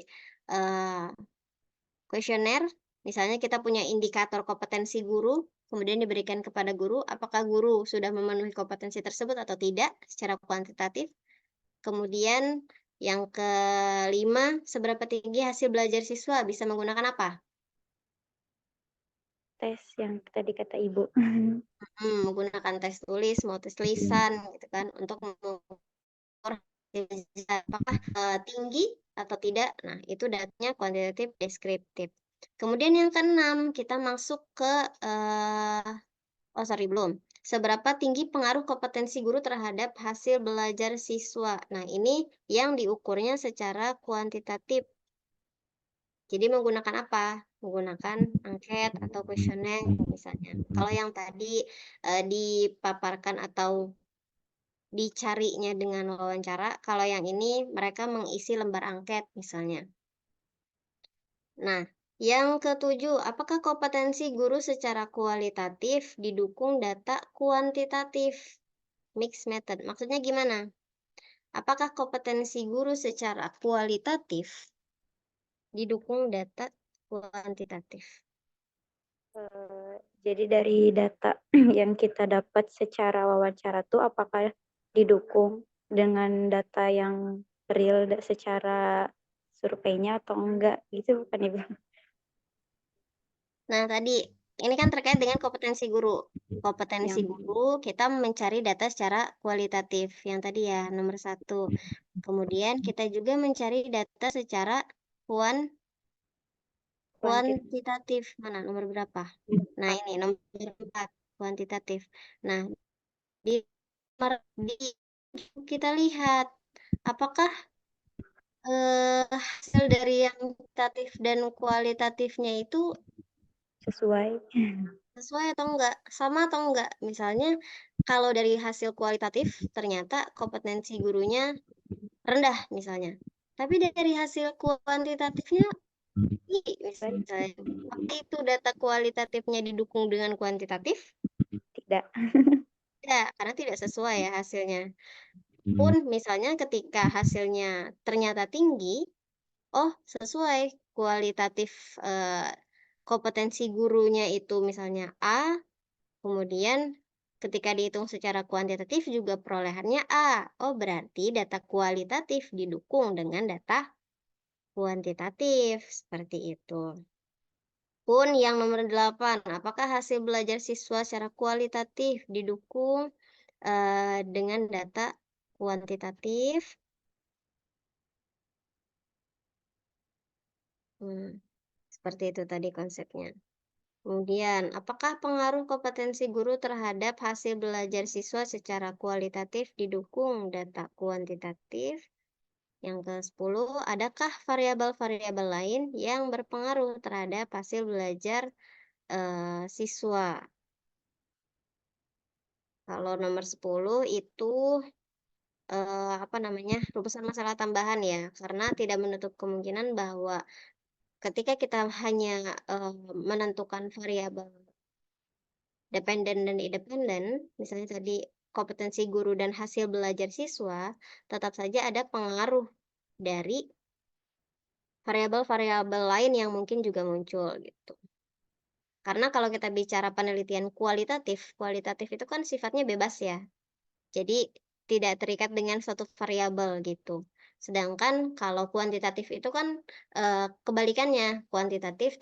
kuesioner, misalnya kita punya indikator kompetensi guru, kemudian diberikan kepada guru, apakah guru sudah memenuhi kompetensi tersebut atau tidak secara kuantitatif. Kemudian yang kelima, seberapa tinggi hasil belajar siswa bisa menggunakan apa? Tes yang tadi kata Ibu. Menggunakan tes tulis, mau tes lisan, gitu kan, untuk mengukur apakah tinggi atau tidak. Nah, itu datanya kuantitatif deskriptif. Kemudian yang keenam, kita masuk ke belum. Seberapa tinggi pengaruh kompetensi guru terhadap hasil belajar siswa. Nah, ini yang diukurnya secara kuantitatif. Jadi menggunakan apa? Menggunakan angket atau kuesioner misalnya. Kalau yang tadi dipaparkan atau dicarinya dengan wawancara, kalau yang ini mereka mengisi lembar angket misalnya. Nah, yang ketujuh, apakah kompetensi guru secara kualitatif didukung data kuantitatif? Mixed method. Maksudnya gimana? Apakah kompetensi guru secara kualitatif didukung data kuantitatif? Jadi dari data yang kita dapat secara wawancara tuh apakah didukung dengan data yang real secara surveinya atau enggak gitu bukan Ibu? Nah, tadi ini kan terkait dengan kompetensi guru. Kompetensi Yang- guru kita mencari data secara kualitatif. Yang tadi ya nomor 1. Kemudian kita juga mencari data secara kuantitatif. Mana nomor berapa? Nah, ini nomor 4 kuantitatif. Nah, di kita lihat apakah hasil dari yang kuantitatif dan kualitatifnya itu sesuai atau enggak, sama atau enggak. Misalnya kalau dari hasil kualitatif ternyata kompetensi gurunya rendah misalnya, tapi dari hasil kuantitatifnya tinggi misalnya, apakah itu data kualitatifnya didukung dengan kuantitatif? Tidak. Tidak, karena tidak sesuai ya hasilnya. Pun misalnya ketika hasilnya ternyata tinggi, oh sesuai kualitatif kompetensi gurunya itu misalnya A, kemudian ketika dihitung secara kuantitatif juga perolehannya A. Oh, berarti data kualitatif didukung dengan data kuantitatif, seperti itu. Pun yang nomor 8, apakah hasil belajar siswa secara kualitatif didukung dengan data kuantitatif? Seperti itu tadi konsepnya. Kemudian, apakah pengaruh kompetensi guru terhadap hasil belajar siswa secara kualitatif didukung data kuantitatif? Yang ke-10, adakah variabel-variabel lain yang berpengaruh terhadap hasil belajar siswa? Kalau nomor 10 itu rumusan masalah tambahan ya, karena tidak menutup kemungkinan bahwa ketika kita hanya menentukan variabel dependen dan independen, misalnya tadi kompetensi guru dan hasil belajar siswa, tetap saja ada pengaruh dari variabel-variabel lain yang mungkin juga muncul gitu. Karena kalau kita bicara penelitian kualitatif itu kan sifatnya bebas ya. Jadi tidak terikat dengan suatu variabel gitu. Sedangkan kalau kuantitatif itu kan kebalikannya, kuantitatif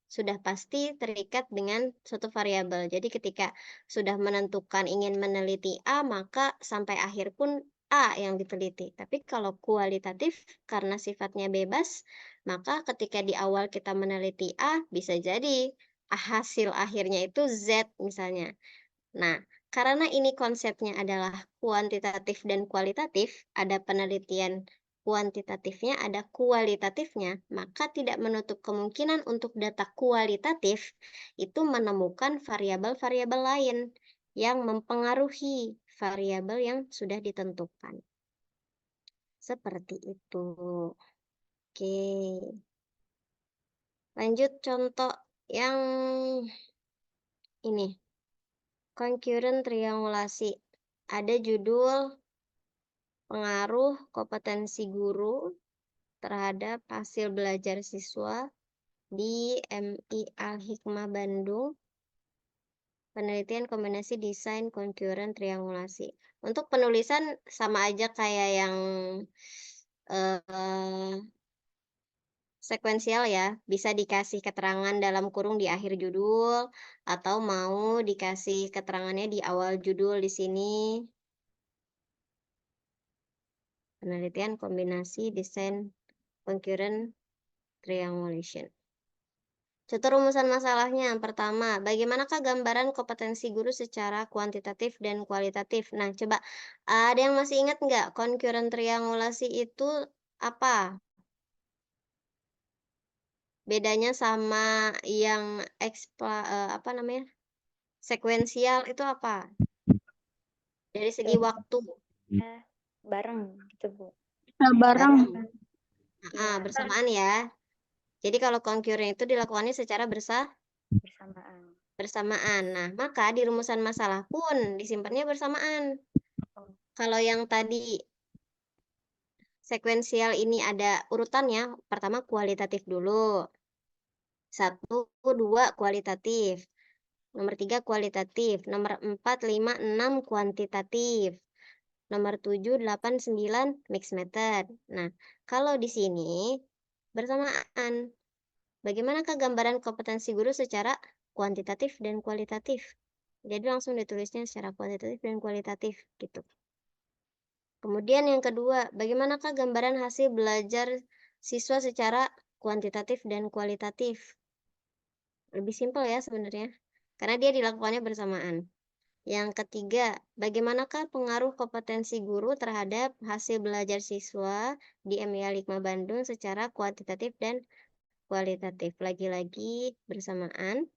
sudah pasti terikat dengan suatu variabel. Jadi ketika sudah menentukan ingin meneliti A, maka sampai akhir pun A yang diteliti. Tapi kalau kualitatif karena sifatnya bebas, maka ketika di awal kita meneliti A, bisa jadi hasil akhirnya itu Z misalnya. Nah, karena ini konsepnya adalah kuantitatif dan kualitatif, ada penelitian kuantitatifnya, ada kualitatifnya, maka tidak menutup kemungkinan untuk data kualitatif itu menemukan variabel-variabel lain yang mempengaruhi variabel yang sudah ditentukan. Seperti itu. Oke. Lanjut contoh yang ini. Concurrent triangulasi. Ada judul pengaruh kompetensi guru terhadap hasil belajar siswa di MI Al-Hikmah Bandung. Penelitian kombinasi desain concurrent triangulasi. Untuk penulisan sama aja kayak yang sekuensial ya. Bisa dikasih keterangan dalam kurung di akhir judul atau mau dikasih keterangannya di awal judul di sini. Penelitian kombinasi desain concurrent triangulation. Contoh rumusan masalahnya. Yang pertama, bagaimanakah gambaran kompetensi guru secara kuantitatif dan kualitatif? Nah, coba ada yang masih ingat nggak concurrent triangulasi itu apa? Bedanya sama yang sekuensial itu apa? Dari segi waktu. Bareng gitu, Bu. Bareng. Bersamaan ya. Jadi kalau concurrent itu dilakukannya secara bersamaan. Nah, maka di rumusan masalah pun disimpannya bersamaan. Kalau yang tadi sekuensial ini ada urutannya, pertama kualitatif dulu. 1, 2 kualitatif. Nomor 3 kualitatif. Nomor 4, 5, 6 kuantitatif. Nomor 7, 8, 9 mixed method. Nah, kalau di sini bersamaan. Bagaimanakah gambaran kompetensi guru secara kuantitatif dan kualitatif? Jadi langsung ditulisnya secara kuantitatif dan kualitatif gitu. Kemudian yang kedua, bagaimanakah gambaran hasil belajar siswa secara kuantitatif dan kualitatif? Lebih simpel ya sebenarnya, karena dia dilakukannya bersamaan. Yang ketiga, bagaimanakah pengaruh kompetensi guru terhadap hasil belajar siswa di MI Al-Hikmah Bandung secara kuantitatif dan kualitatif? Lagi-lagi bersamaan.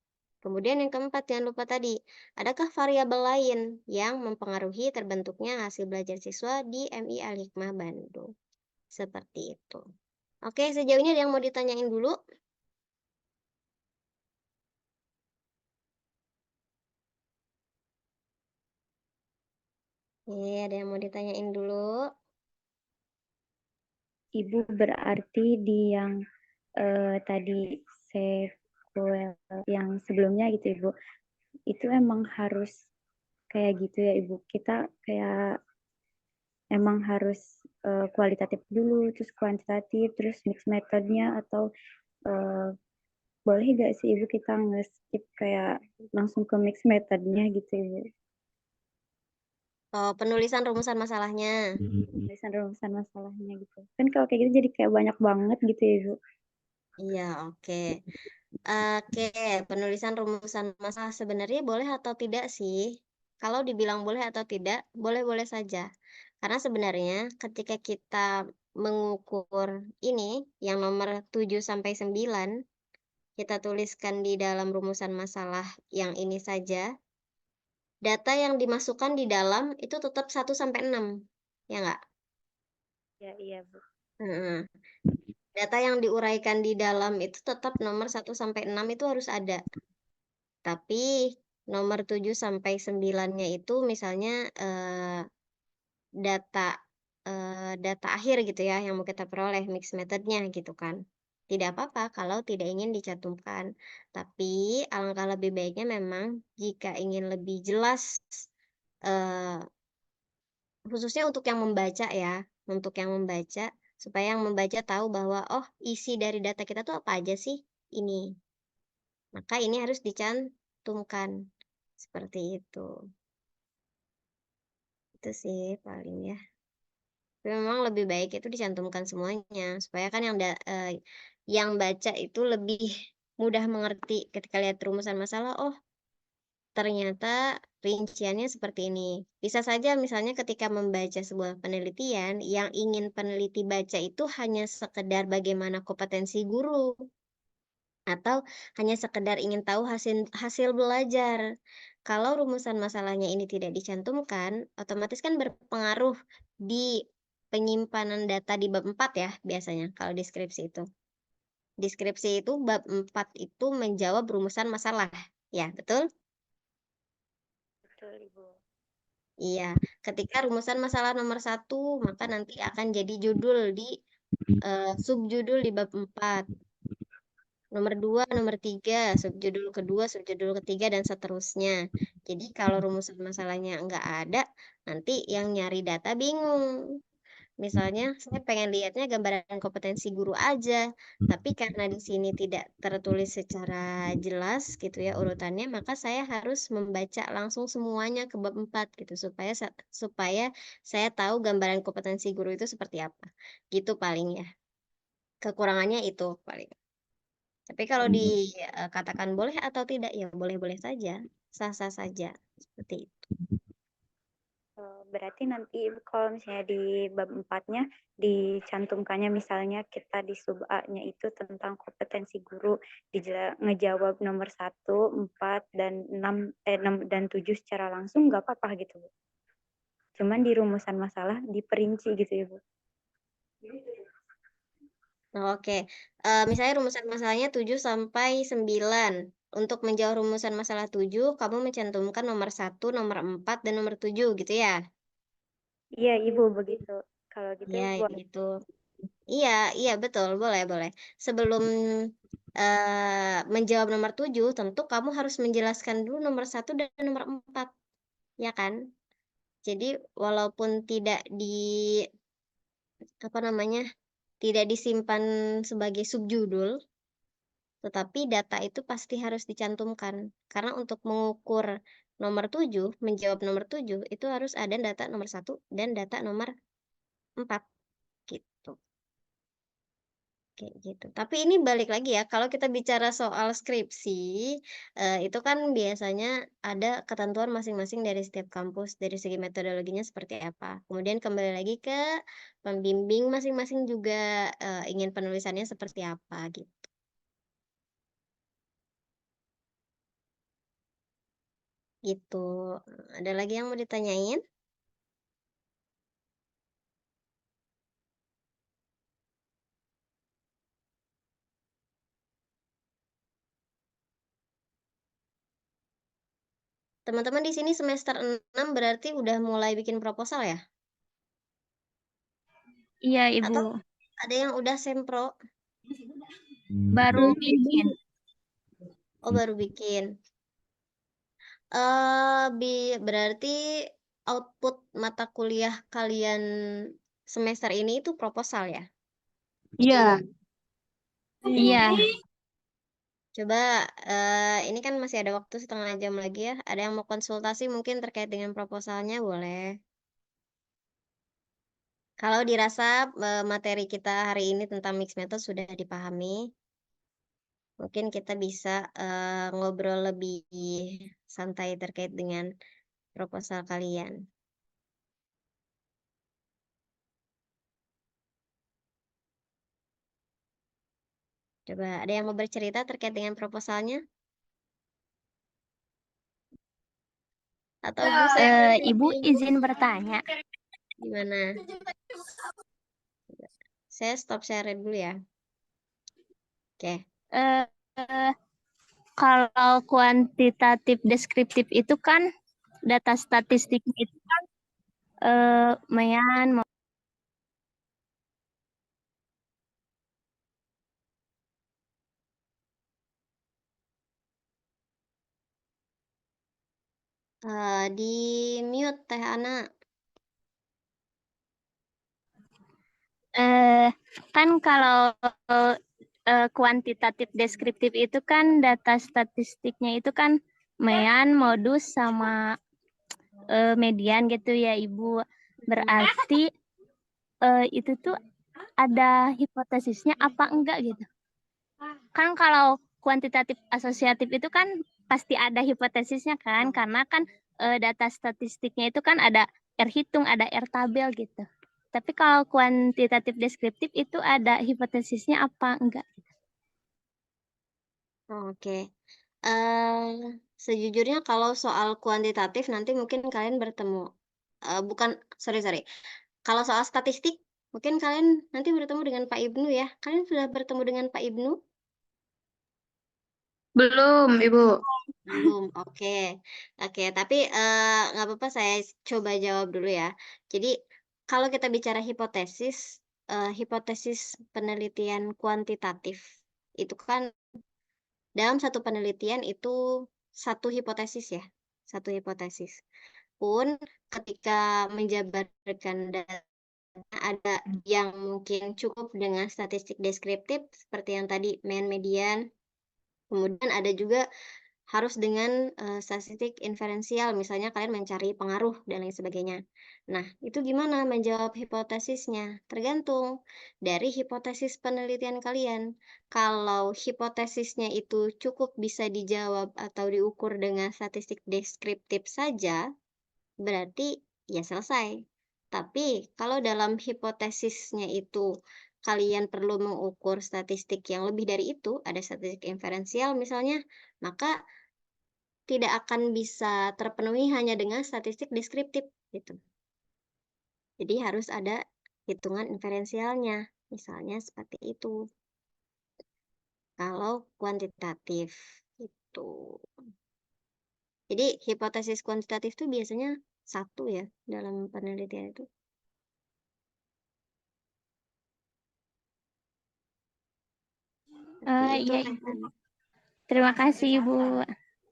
Kemudian yang keempat, jangan lupa tadi, adakah variabel lain yang mempengaruhi terbentuknya hasil belajar siswa di MI Al-Hikmah Bandung? Seperti itu. Oke, sejauh ini ada yang mau ditanyain dulu? Ada yang mau ditanyain dulu? Ibu, berarti di yang tadi sequel yang sebelumnya gitu Ibu, itu emang harus kayak gitu ya Ibu. Kita kayak emang harus kualitatif dulu, terus kuantitatif, terus mix metodenya, atau boleh gak sih Ibu kita nge-skip kayak langsung ke mix metodenya gitu Ibu? Oh, penulisan rumusan masalahnya. Tulisan rumusan masalahnya gitu. Kan kalau kayak gitu jadi kayak banyak banget gitu ya Ibu. Iya, oke. Oke, penulisan rumusan masalah sebenarnya boleh atau tidak sih? Kalau dibilang boleh atau tidak, boleh-boleh saja. Karena sebenarnya ketika kita mengukur ini, yang nomor 7 sampai 9, kita tuliskan di dalam rumusan masalah yang ini saja, data yang dimasukkan di dalam itu tetap 1 sampai 6. Ya nggak? Ya, iya Bu. Heeh. Data yang diuraikan di dalam itu tetap nomor 1 sampai 6 itu harus ada. Tapi nomor 7 sampai 9-nya itu misalnya data data akhir gitu ya yang mau kita peroleh mix methodnya gitu kan. Tidak apa-apa kalau tidak ingin dicantumkan. Tapi alangkah lebih baiknya memang jika ingin lebih jelas khususnya untuk yang membaca ya, untuk yang membaca supaya yang membaca tahu bahwa oh isi dari data kita tuh apa aja sih ini. Maka ini harus dicantumkan seperti itu. Itu sih paling ya. Tapi memang lebih baik itu dicantumkan semuanya supaya kan yang baca itu lebih mudah mengerti ketika lihat rumusan masalah. Oh, ternyata rinciannya seperti ini. Bisa saja misalnya ketika membaca sebuah penelitian, yang ingin peneliti baca itu hanya sekedar bagaimana kompetensi guru, atau hanya sekedar ingin tahu hasil belajar. Kalau rumusan masalahnya ini tidak dicantumkan, otomatis kan berpengaruh di penyimpanan data di bab 4 ya biasanya kalau deskripsi itu. Deskripsi itu bab 4 itu menjawab rumusan masalah. Ya, betul? Betul Ibu. Iya, ketika rumusan masalah nomor 1, maka nanti akan jadi judul di subjudul di bab 4. Nomor 2, nomor 3, subjudul kedua, subjudul ketiga, dan seterusnya. Jadi kalau rumusan masalahnya nggak ada, nanti yang nyari data bingung. Misalnya, saya pengen lihatnya gambaran kompetensi guru aja, tapi karena di sini tidak tertulis secara jelas gitu ya urutannya, maka saya harus membaca langsung semuanya ke bab 4 gitu supaya saya tahu gambaran kompetensi guru itu seperti apa. Gitu paling ya. Kekurangannya itu paling. Tapi kalau dikatakan boleh atau tidak, ya boleh-boleh saja, sah-sah saja, seperti itu. Berarti nanti kalau misalnya di bab 4-nya dicantumkannya misalnya kita di sub A-nya itu tentang kompetensi guru, ngejawab nomor 1, 4, dan 6 dan 7 secara langsung nggak apa-apa gitu Bu. Cuman di rumusan masalah diperinci gitu ya Bu. Oke, misalnya rumusan masalahnya 7 sampai 9. Untuk menjawab rumusan masalah 7, kamu mencantumkan nomor 1, nomor 4, dan nomor 7 gitu ya? Iya Ibu begitu. Kalau gitu Iya, boleh. gitu. Iya, betul, boleh. Sebelum menjawab nomor 7, tentu kamu harus menjelaskan dulu nomor 1 dan nomor 4, ya kan? Jadi walaupun tidak tidak disimpan sebagai subjudul, tetapi data itu pasti harus dicantumkan. Karena untuk mengukur nomor 7, menjawab nomor 7, itu harus ada data nomor 1 dan data nomor 4. Gitu. Kayak gitu. Tapi ini balik lagi ya, kalau kita bicara soal skripsi, itu kan biasanya ada ketentuan masing-masing dari setiap kampus, dari segi metodologinya seperti apa. Kemudian kembali lagi ke pembimbing masing-masing juga, ingin penulisannya seperti apa, gitu. Gitu. Ada lagi yang mau ditanyain? Teman-teman di sini semester 6 berarti udah mulai bikin proposal ya? Iya, Atau Ibu. ada yang udah sempro? Baru bikin. Oh, baru bikin. Berarti output mata kuliah kalian semester ini itu proposal ya? Iya. Iya. Coba, ini kan masih ada waktu setengah jam lagi ya. Ada yang mau konsultasi mungkin terkait dengan proposalnya, boleh. Kalau dirasa materi kita hari ini tentang mixed method sudah dipahami, mungkin kita bisa ngobrol lebih santai terkait dengan proposal kalian. Coba ada yang mau bercerita terkait dengan proposalnya? Atau Bu Ibu izin bertanya. gimana? Saya stop share dulu ya. Oke. Eh, Kalau kuantitatif deskriptif itu kan data statistik itu kan lumayan Di mute Teh Ana. kan kalau kuantitatif deskriptif itu kan data statistiknya itu kan mean, modus sama median gitu ya Ibu. Berarti itu tuh ada hipotesisnya apa enggak gitu. Kan kalau kuantitatif asosiatif itu kan pasti ada hipotesisnya kan, karena kan data statistiknya itu kan ada R hitung, ada R tabel gitu. Tapi kalau kuantitatif deskriptif itu ada hipotesisnya apa enggak? Oke. Sejujurnya kalau soal kuantitatif nanti mungkin kalian bertemu. Sorry. Kalau soal statistik, mungkin kalian nanti bertemu dengan Pak Ibnu ya. Kalian sudah bertemu dengan Pak Ibnu? Belum, Ibu. Belum, oke. Tapi nggak apa-apa saya coba jawab dulu ya. Jadi kalau kita bicara hipotesis penelitian kuantitatif itu kan dalam satu penelitian itu satu hipotesis ya, satu hipotesis. Pun ketika menjabarkan data ada yang mungkin cukup dengan statistik deskriptif seperti yang tadi mean, median. Kemudian ada juga harus dengan statistik inferensial, misalnya kalian mencari pengaruh dan lain sebagainya. Nah, itu gimana menjawab hipotesisnya? Tergantung dari hipotesis penelitian kalian. Kalau hipotesisnya itu cukup bisa dijawab atau diukur dengan statistik deskriptif saja, berarti ya selesai. Tapi kalau dalam hipotesisnya itu kalian perlu mengukur statistik yang lebih dari itu, ada statistik inferensial misalnya, maka tidak akan bisa terpenuhi hanya dengan statistik deskriptif gitu. Jadi harus ada hitungan inferensialnya, misalnya seperti itu. Kalau kuantitatif itu. Jadi hipotesis kuantitatif itu biasanya satu ya dalam penelitian itu. Iya, Ibu. Terima kasih, Ibu.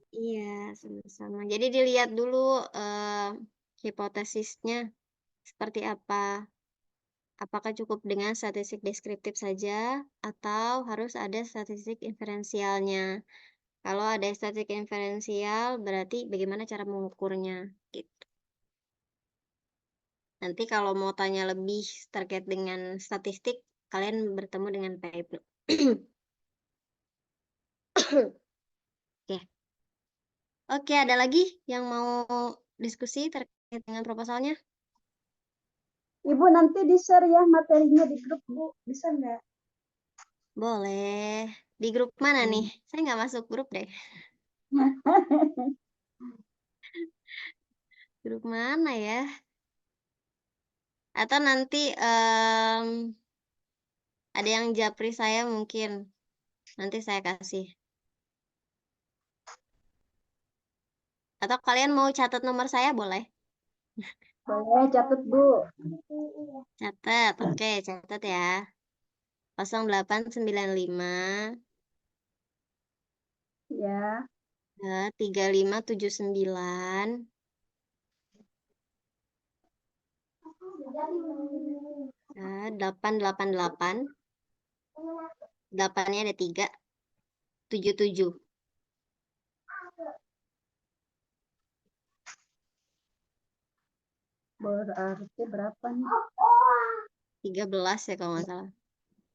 Iya, sama-sama. Jadi dilihat dulu hipotesisnya seperti apa. Apakah cukup dengan statistik deskriptif saja atau harus ada statistik inferensialnya? Kalau ada statistik inferensial, berarti bagaimana cara mengukurnya? Gitu. Nanti kalau mau tanya lebih terkait dengan statistik, kalian bertemu dengan Pak Ibnu. Oke. Oke, ada lagi yang mau diskusi terkait dengan proposalnya? Ibu nanti di-share ya materinya di grup, Bu. Bisa nggak? Boleh. Di grup mana nih? Saya nggak masuk grup deh. Grup mana ya? Atau nanti ada yang japri saya mungkin. Nanti saya kasih. Atau kalian mau catat nomor saya boleh? Boleh, catat, Bu. Catat, oke, catat ya. 0895 Ya. 3579 888 8-nya ada 3 77. Berarti berapa nih? 13 ya kalau nggak salah.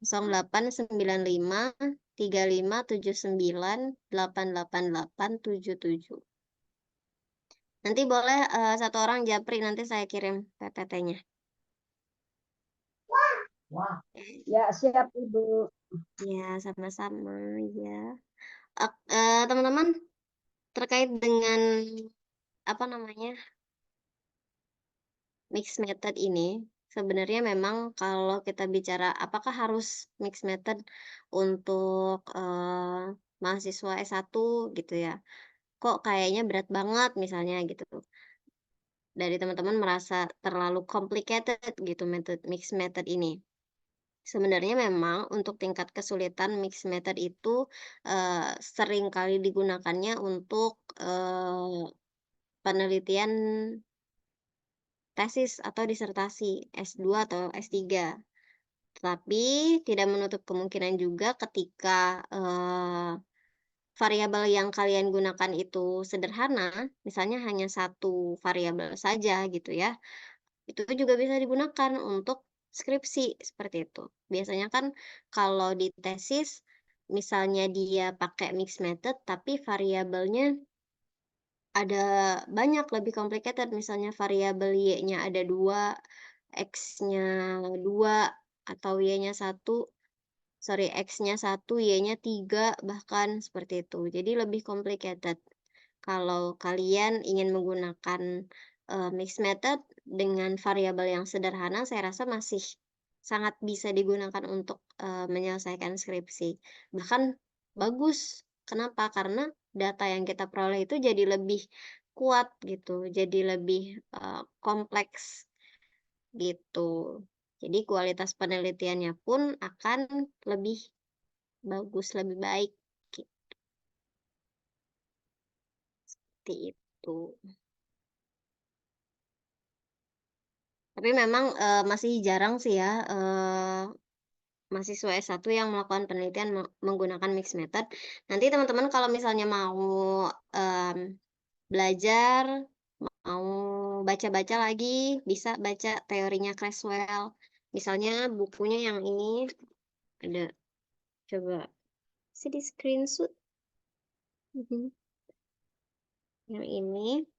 0895 3579 888 77. Nanti boleh satu orang japri, nanti saya kirim PPT-nya. Ya, siap Ibu. Ya, sama-sama ya. Teman-teman, terkait dengan apa namanya mixed method ini, sebenarnya memang kalau kita bicara apakah harus mixed method untuk mahasiswa S1 gitu ya, kok kayaknya berat banget misalnya gitu, dari teman-teman merasa terlalu complicated gitu mixed method ini. Sebenarnya memang untuk tingkat kesulitan mixed method itu sering kali digunakannya untuk penelitian tesis atau disertasi S2 atau S3. Tapi tidak menutup kemungkinan juga ketika variabel yang kalian gunakan itu sederhana, misalnya hanya satu variabel saja gitu ya, itu juga bisa digunakan untuk skripsi seperti itu. Biasanya kan kalau di tesis, misalnya dia pakai mixed method, tapi variabelnya ada banyak, lebih complicated, misalnya variabel Y-nya ada 2, X-nya 2, atau Y-nya 1, X-nya 1, Y-nya 3, bahkan seperti itu. Jadi lebih complicated. Kalau kalian ingin menggunakan mixed method dengan variabel yang sederhana, saya rasa masih sangat bisa digunakan untuk menyelesaikan skripsi. Bahkan bagus. Kenapa? Karena data yang kita peroleh itu jadi lebih kuat gitu, jadi lebih kompleks gitu. Jadi kualitas penelitiannya pun akan lebih bagus, lebih baik gitu. Seperti itu. Tapi memang masih jarang sih ya mahasiswa S1 yang melakukan penelitian menggunakan mixed method. Nanti teman-teman kalau misalnya mau belajar, mau baca-baca lagi, bisa baca teorinya Creswell. Misalnya bukunya yang ini ada, coba di screenshot. Yang ini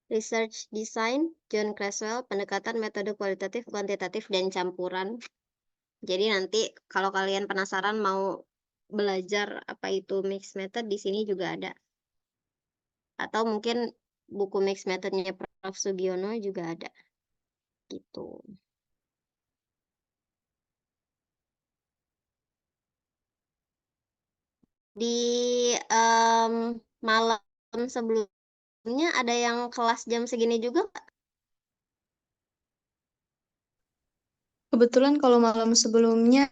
Research Design, John Creswell, pendekatan metode kualitatif, kuantitatif, dan campuran. Jadi nanti kalau kalian penasaran mau belajar apa itu mixed method, di sini juga ada. Atau mungkin buku mixed methodnya Prof. Sugiono juga ada. Gitu. Di malam sebelumnya ada yang kelas jam segini juga Kak? Kebetulan kalau malam sebelumnya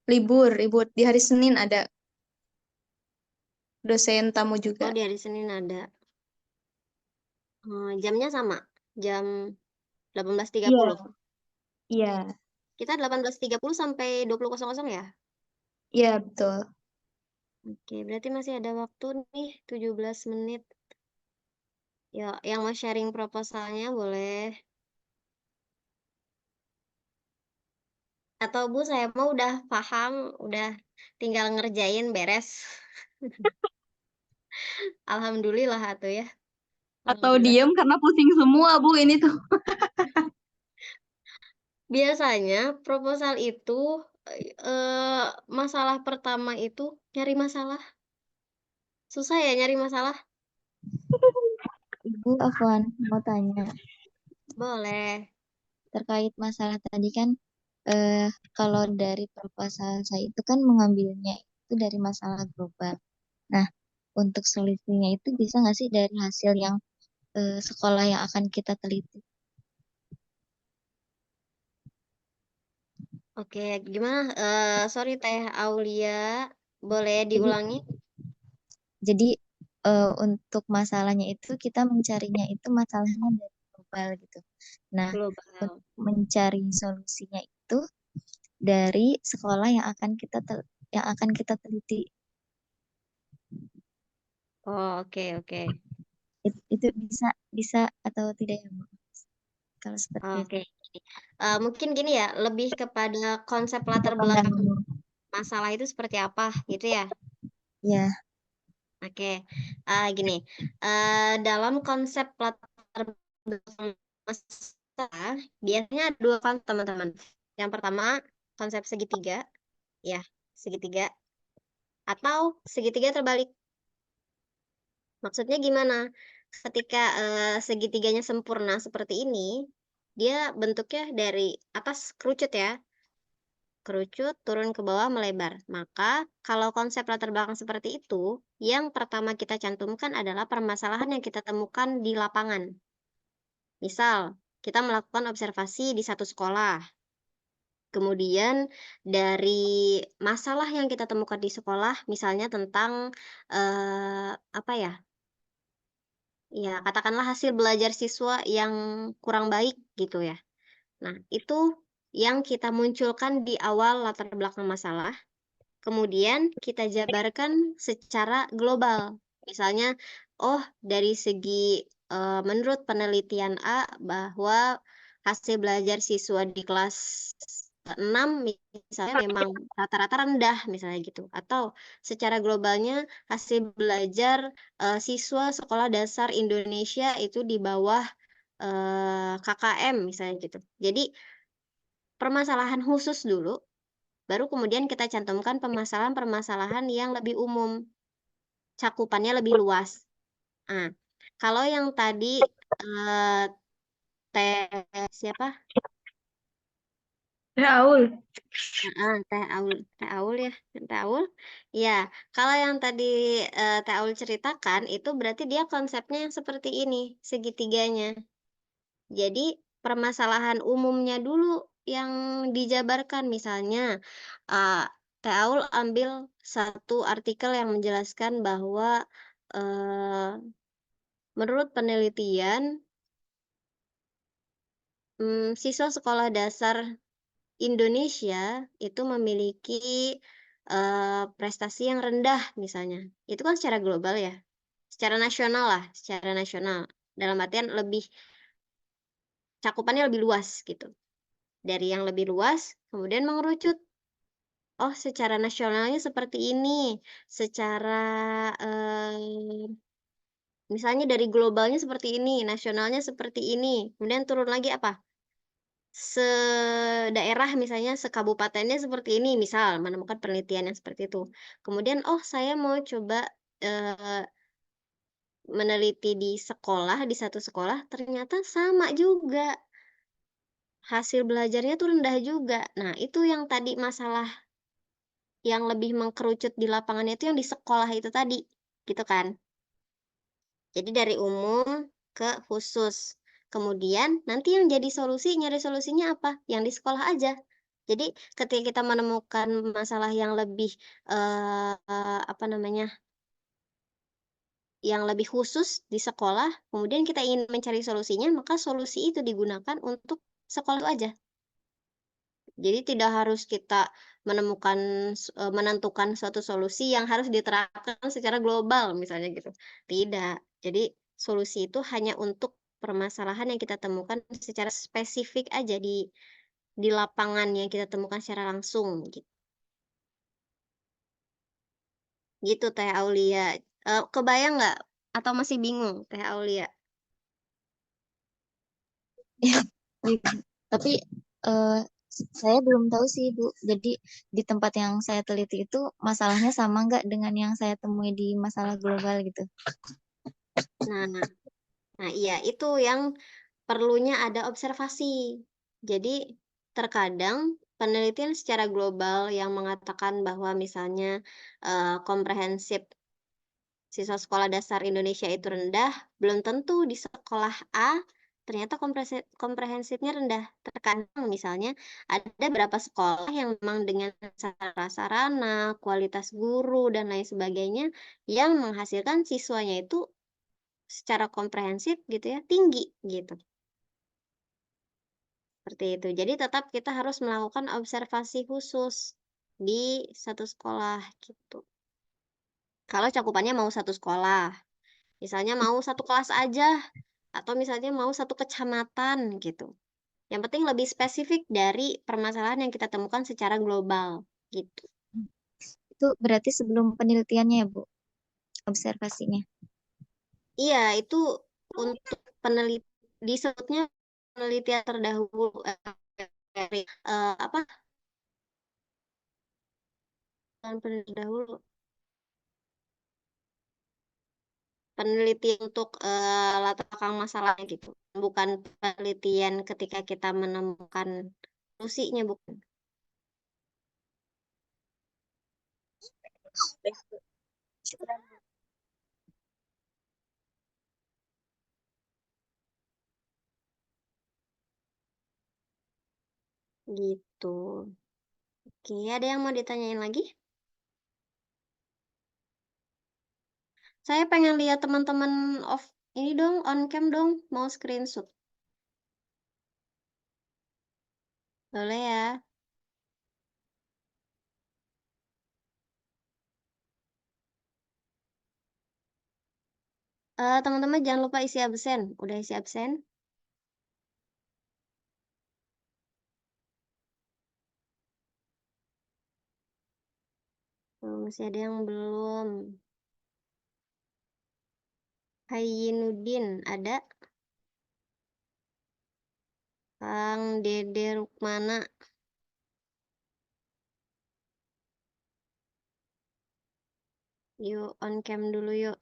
libur di hari Senin ada dosen tamu juga. Oh, di hari Senin ada. Jamnya sama, jam 18.30. Iya, Kita 18.30 sampai 20.00 ya? iya betul. Oke, berarti masih ada waktu nih 17 menit. Ya, yang mau sharing proposalnya boleh. Atau Bu, saya mau udah paham, udah tinggal ngerjain beres. Alhamdulillah atuh ya. Atau Alhamdulillah. diem karena pusing semua, Bu, ini tuh. Biasanya proposal itu masalah pertama itu nyari masalah. Susah ya nyari masalah? Ibu Afwan mau tanya Boleh. terkait masalah tadi kan kalau dari proposal saya itu kan mengambilnya itu dari masalah global. Nah, untuk solusinya itu bisa nggak sih dari hasil yang sekolah yang akan kita teliti? Oke, gimana? Sorry Teh Aulia, boleh Jadi, diulangi? jadi untuk masalahnya itu kita mencarinya itu masalahnya dari global gitu. Nah, untuk Global. mencari solusinya itu dari sekolah yang akan kita teliti. Oh, oke. Itu bisa atau tidak ya, Bu? Kalau seperti itu. Oke. Mungkin gini ya, lebih kepada konsep latar Untuk belakang pandangan, masalah itu seperti apa, gitu ya? ya, Oke, gini, dalam konsep latar belakang masalah, biasanya ada dua konsep teman-teman. Yang pertama, konsep segitiga, ya, segitiga, atau segitiga terbalik. Maksudnya gimana? Ketika segitiganya sempurna seperti ini, dia bentuknya dari atas kerucut ya, kerucut turun ke bawah melebar. Maka kalau konsep latar belakang seperti itu, yang pertama kita cantumkan adalah permasalahan yang kita temukan di lapangan. Misal, kita melakukan observasi di satu sekolah. Kemudian dari masalah yang kita temukan di sekolah, misalnya tentang apa ya? Ya, katakanlah hasil belajar siswa yang kurang baik gitu ya. Nah, itu yang kita munculkan di awal latar belakang masalah. Kemudian kita jabarkan secara global. Misalnya, oh dari segi menurut penelitian A bahwa hasil belajar siswa di kelas 6 misalnya memang rata-rata rendah misalnya gitu. Atau secara globalnya hasil belajar siswa sekolah dasar Indonesia itu di bawah KKM misalnya gitu. Jadi permasalahan khusus dulu, baru kemudian kita cantumkan permasalahan-permasalahan yang lebih umum, cakupannya lebih luas. Nah, kalau yang tadi eh, Teh siapa? Raul. Teh Aul ya, Teh Aul. Ya, kalau yang tadi Teh Aul ceritakan itu berarti dia konsepnya yang seperti ini, segitiganya. Jadi permasalahan umumnya dulu yang dijabarkan, misalnya Teh Aul ambil satu artikel yang menjelaskan bahwa eh, menurut penelitian siswa sekolah dasar Indonesia itu memiliki prestasi yang rendah misalnya. Itu kan secara global ya, secara nasional lah, secara nasional. Dalam artian lebih cakupannya lebih luas gitu. Dari yang lebih luas, kemudian mengerucut. Oh, secara nasionalnya seperti ini. Secara misalnya dari globalnya seperti ini, nasionalnya seperti ini. Kemudian turun lagi apa? Sedaerah misalnya sekabupatennya seperti ini, misal menemukan penelitian yang seperti itu. Kemudian, oh saya mau coba eh, meneliti di sekolah, di satu sekolah, ternyata sama juga. Hasil belajarnya tuh rendah juga. Nah, itu yang tadi masalah yang lebih mengkerucut di lapangannya itu yang di sekolah itu tadi, gitu kan. Jadi dari umum ke khusus. Kemudian nanti yang jadi solusi, nyari solusinya apa? Yang di sekolah aja. Jadi ketika kita menemukan masalah yang lebih apa namanya? Yang lebih khusus di sekolah, kemudian kita ingin mencari solusinya, maka solusi itu digunakan untuk sekolah itu aja. Jadi tidak harus kita menentukan suatu solusi yang harus diterapkan secara global misalnya gitu. Tidak. Jadi solusi itu hanya untuk permasalahan yang kita temukan secara spesifik aja di lapangan yang kita temukan secara langsung gitu. Gitu Teh Aulia. Kebayang nggak atau masih bingung Teh Aulia? Tapi eh, saya belum tahu sih, Bu. Jadi di tempat yang saya teliti itu masalahnya sama nggak dengan yang saya temui di masalah global gitu? Nah, nah iya itu yang perlunya ada observasi. Jadi terkadang penelitian secara global yang mengatakan bahwa misalnya komprehensif siswa sekolah dasar Indonesia itu rendah, belum tentu di sekolah A ternyata komprehensifnya rendah. Terkadang misalnya ada beberapa sekolah yang memang dengan sarana, kualitas guru, dan lain sebagainya yang menghasilkan siswanya itu secara komprehensif gitu ya, tinggi gitu. Seperti itu. Jadi tetap kita harus melakukan observasi khusus di satu sekolah gitu. Kalau cakupannya mau satu sekolah, misalnya mau satu kelas aja, atau misalnya mau satu kecamatan gitu. Yang penting lebih spesifik dari permasalahan yang kita temukan secara global gitu. Itu berarti sebelum penelitiannya ya, Bu, observasinya. Iya, itu untuk disebutnya penelitian terdahulu apa? Penelitian terdahulu. Penelitian untuk latar belakang masalahnya gitu. Bukan penelitian ketika kita menemukan solusinya, bukan. Gitu. Oke, ada yang mau ditanyain lagi? Saya pengen lihat teman-teman off ini dong, on cam dong, mau screenshot. Boleh ya? Teman-teman jangan lupa isi absen. Udah isi absen? Masih ada yang belum. Hayinuddin ada? Kang Dede Rukmana. Yuk on cam dulu yuk.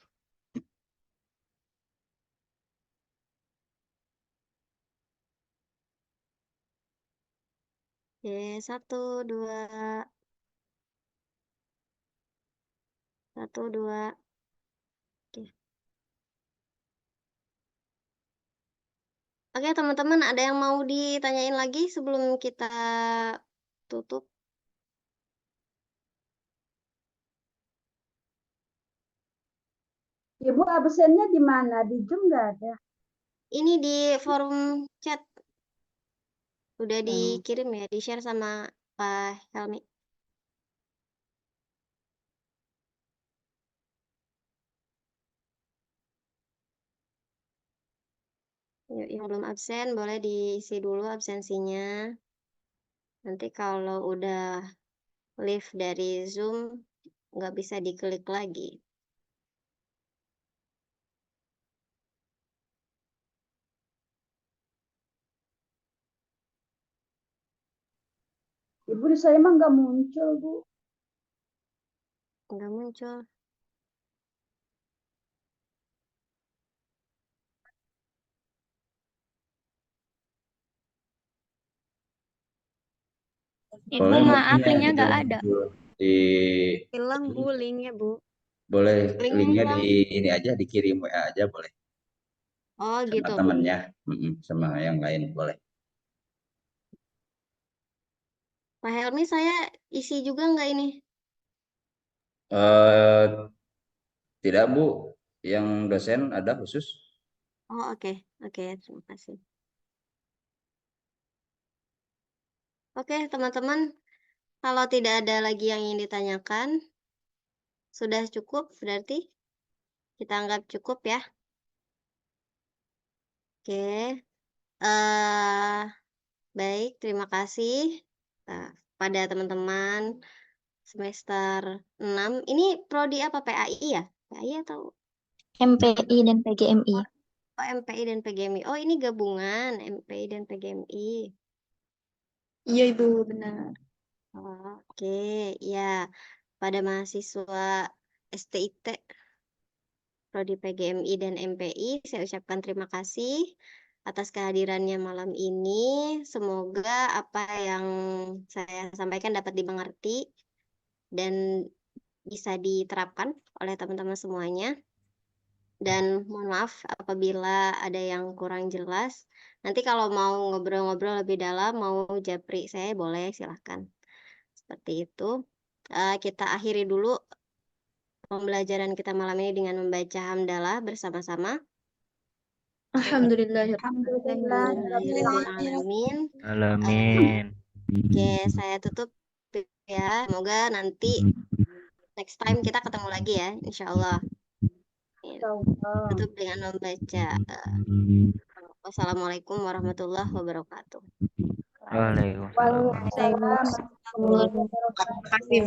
Oke, 1, 2. 1, 2. Oke. Oke, teman-teman, ada yang mau ditanyain lagi sebelum kita tutup? Ibu absennya di mana? Di Zoom nggak ada? Ini di forum chat. Udah Oh. dikirim ya, di-share sama Pak Helmi. Yuk, yang belum absen boleh diisi dulu absensinya. Nanti kalau udah leave dari Zoom, nggak bisa diklik lagi. Ibu di saya emang nggak muncul, Bu. Nggak muncul. Ibu Soalnya maaf linknya linknya gitu nggak ada. di Hilang Bu linknya Bu. boleh Linknya linknya hilang. di ini aja dikirim WA aja boleh Oh sama gitu Bu. temannya sama yang lain boleh. Pak Helmi saya isi juga nggak ini? eh Tidak Bu, yang dosen ada khusus. Oh oke. Oke, terima kasih. Oke teman-teman, kalau tidak ada lagi yang ingin ditanyakan, sudah cukup berarti kita anggap cukup ya. Oke, baik, terima kasih pada teman-teman semester 6. Ini prodi apa? PAI ya? PAI atau MPI dan PGMI. oh, MPI dan PGMI. Oh, ini gabungan MPI dan PGMI. Iya, Ibu, benar. Oh, oke, ya. Pada mahasiswa STIT, prodi PGMI dan MPI, saya ucapkan terima kasih atas kehadirannya malam ini. Semoga apa yang saya sampaikan dapat dimengerti dan bisa diterapkan oleh teman-teman semuanya. Dan mohon maaf apabila ada yang kurang jelas. Nanti kalau mau ngobrol-ngobrol lebih dalam, mau japri saya boleh, silahkan. Seperti itu. Kita akhiri dulu pembelajaran kita malam ini dengan membaca hamdalah bersama-sama. Alhamdulillahirrahmanirrahim. Alamin. Oke, saya tutup ya. Semoga nanti next time kita ketemu lagi ya, insya Allah. Tutup dengan membaca. Wassalamualaikum warahmatullahi wabarakatuh. Waalaikumsalam. Waalaikumsalam warahmatullahi wabarakatuh. Terima kasih.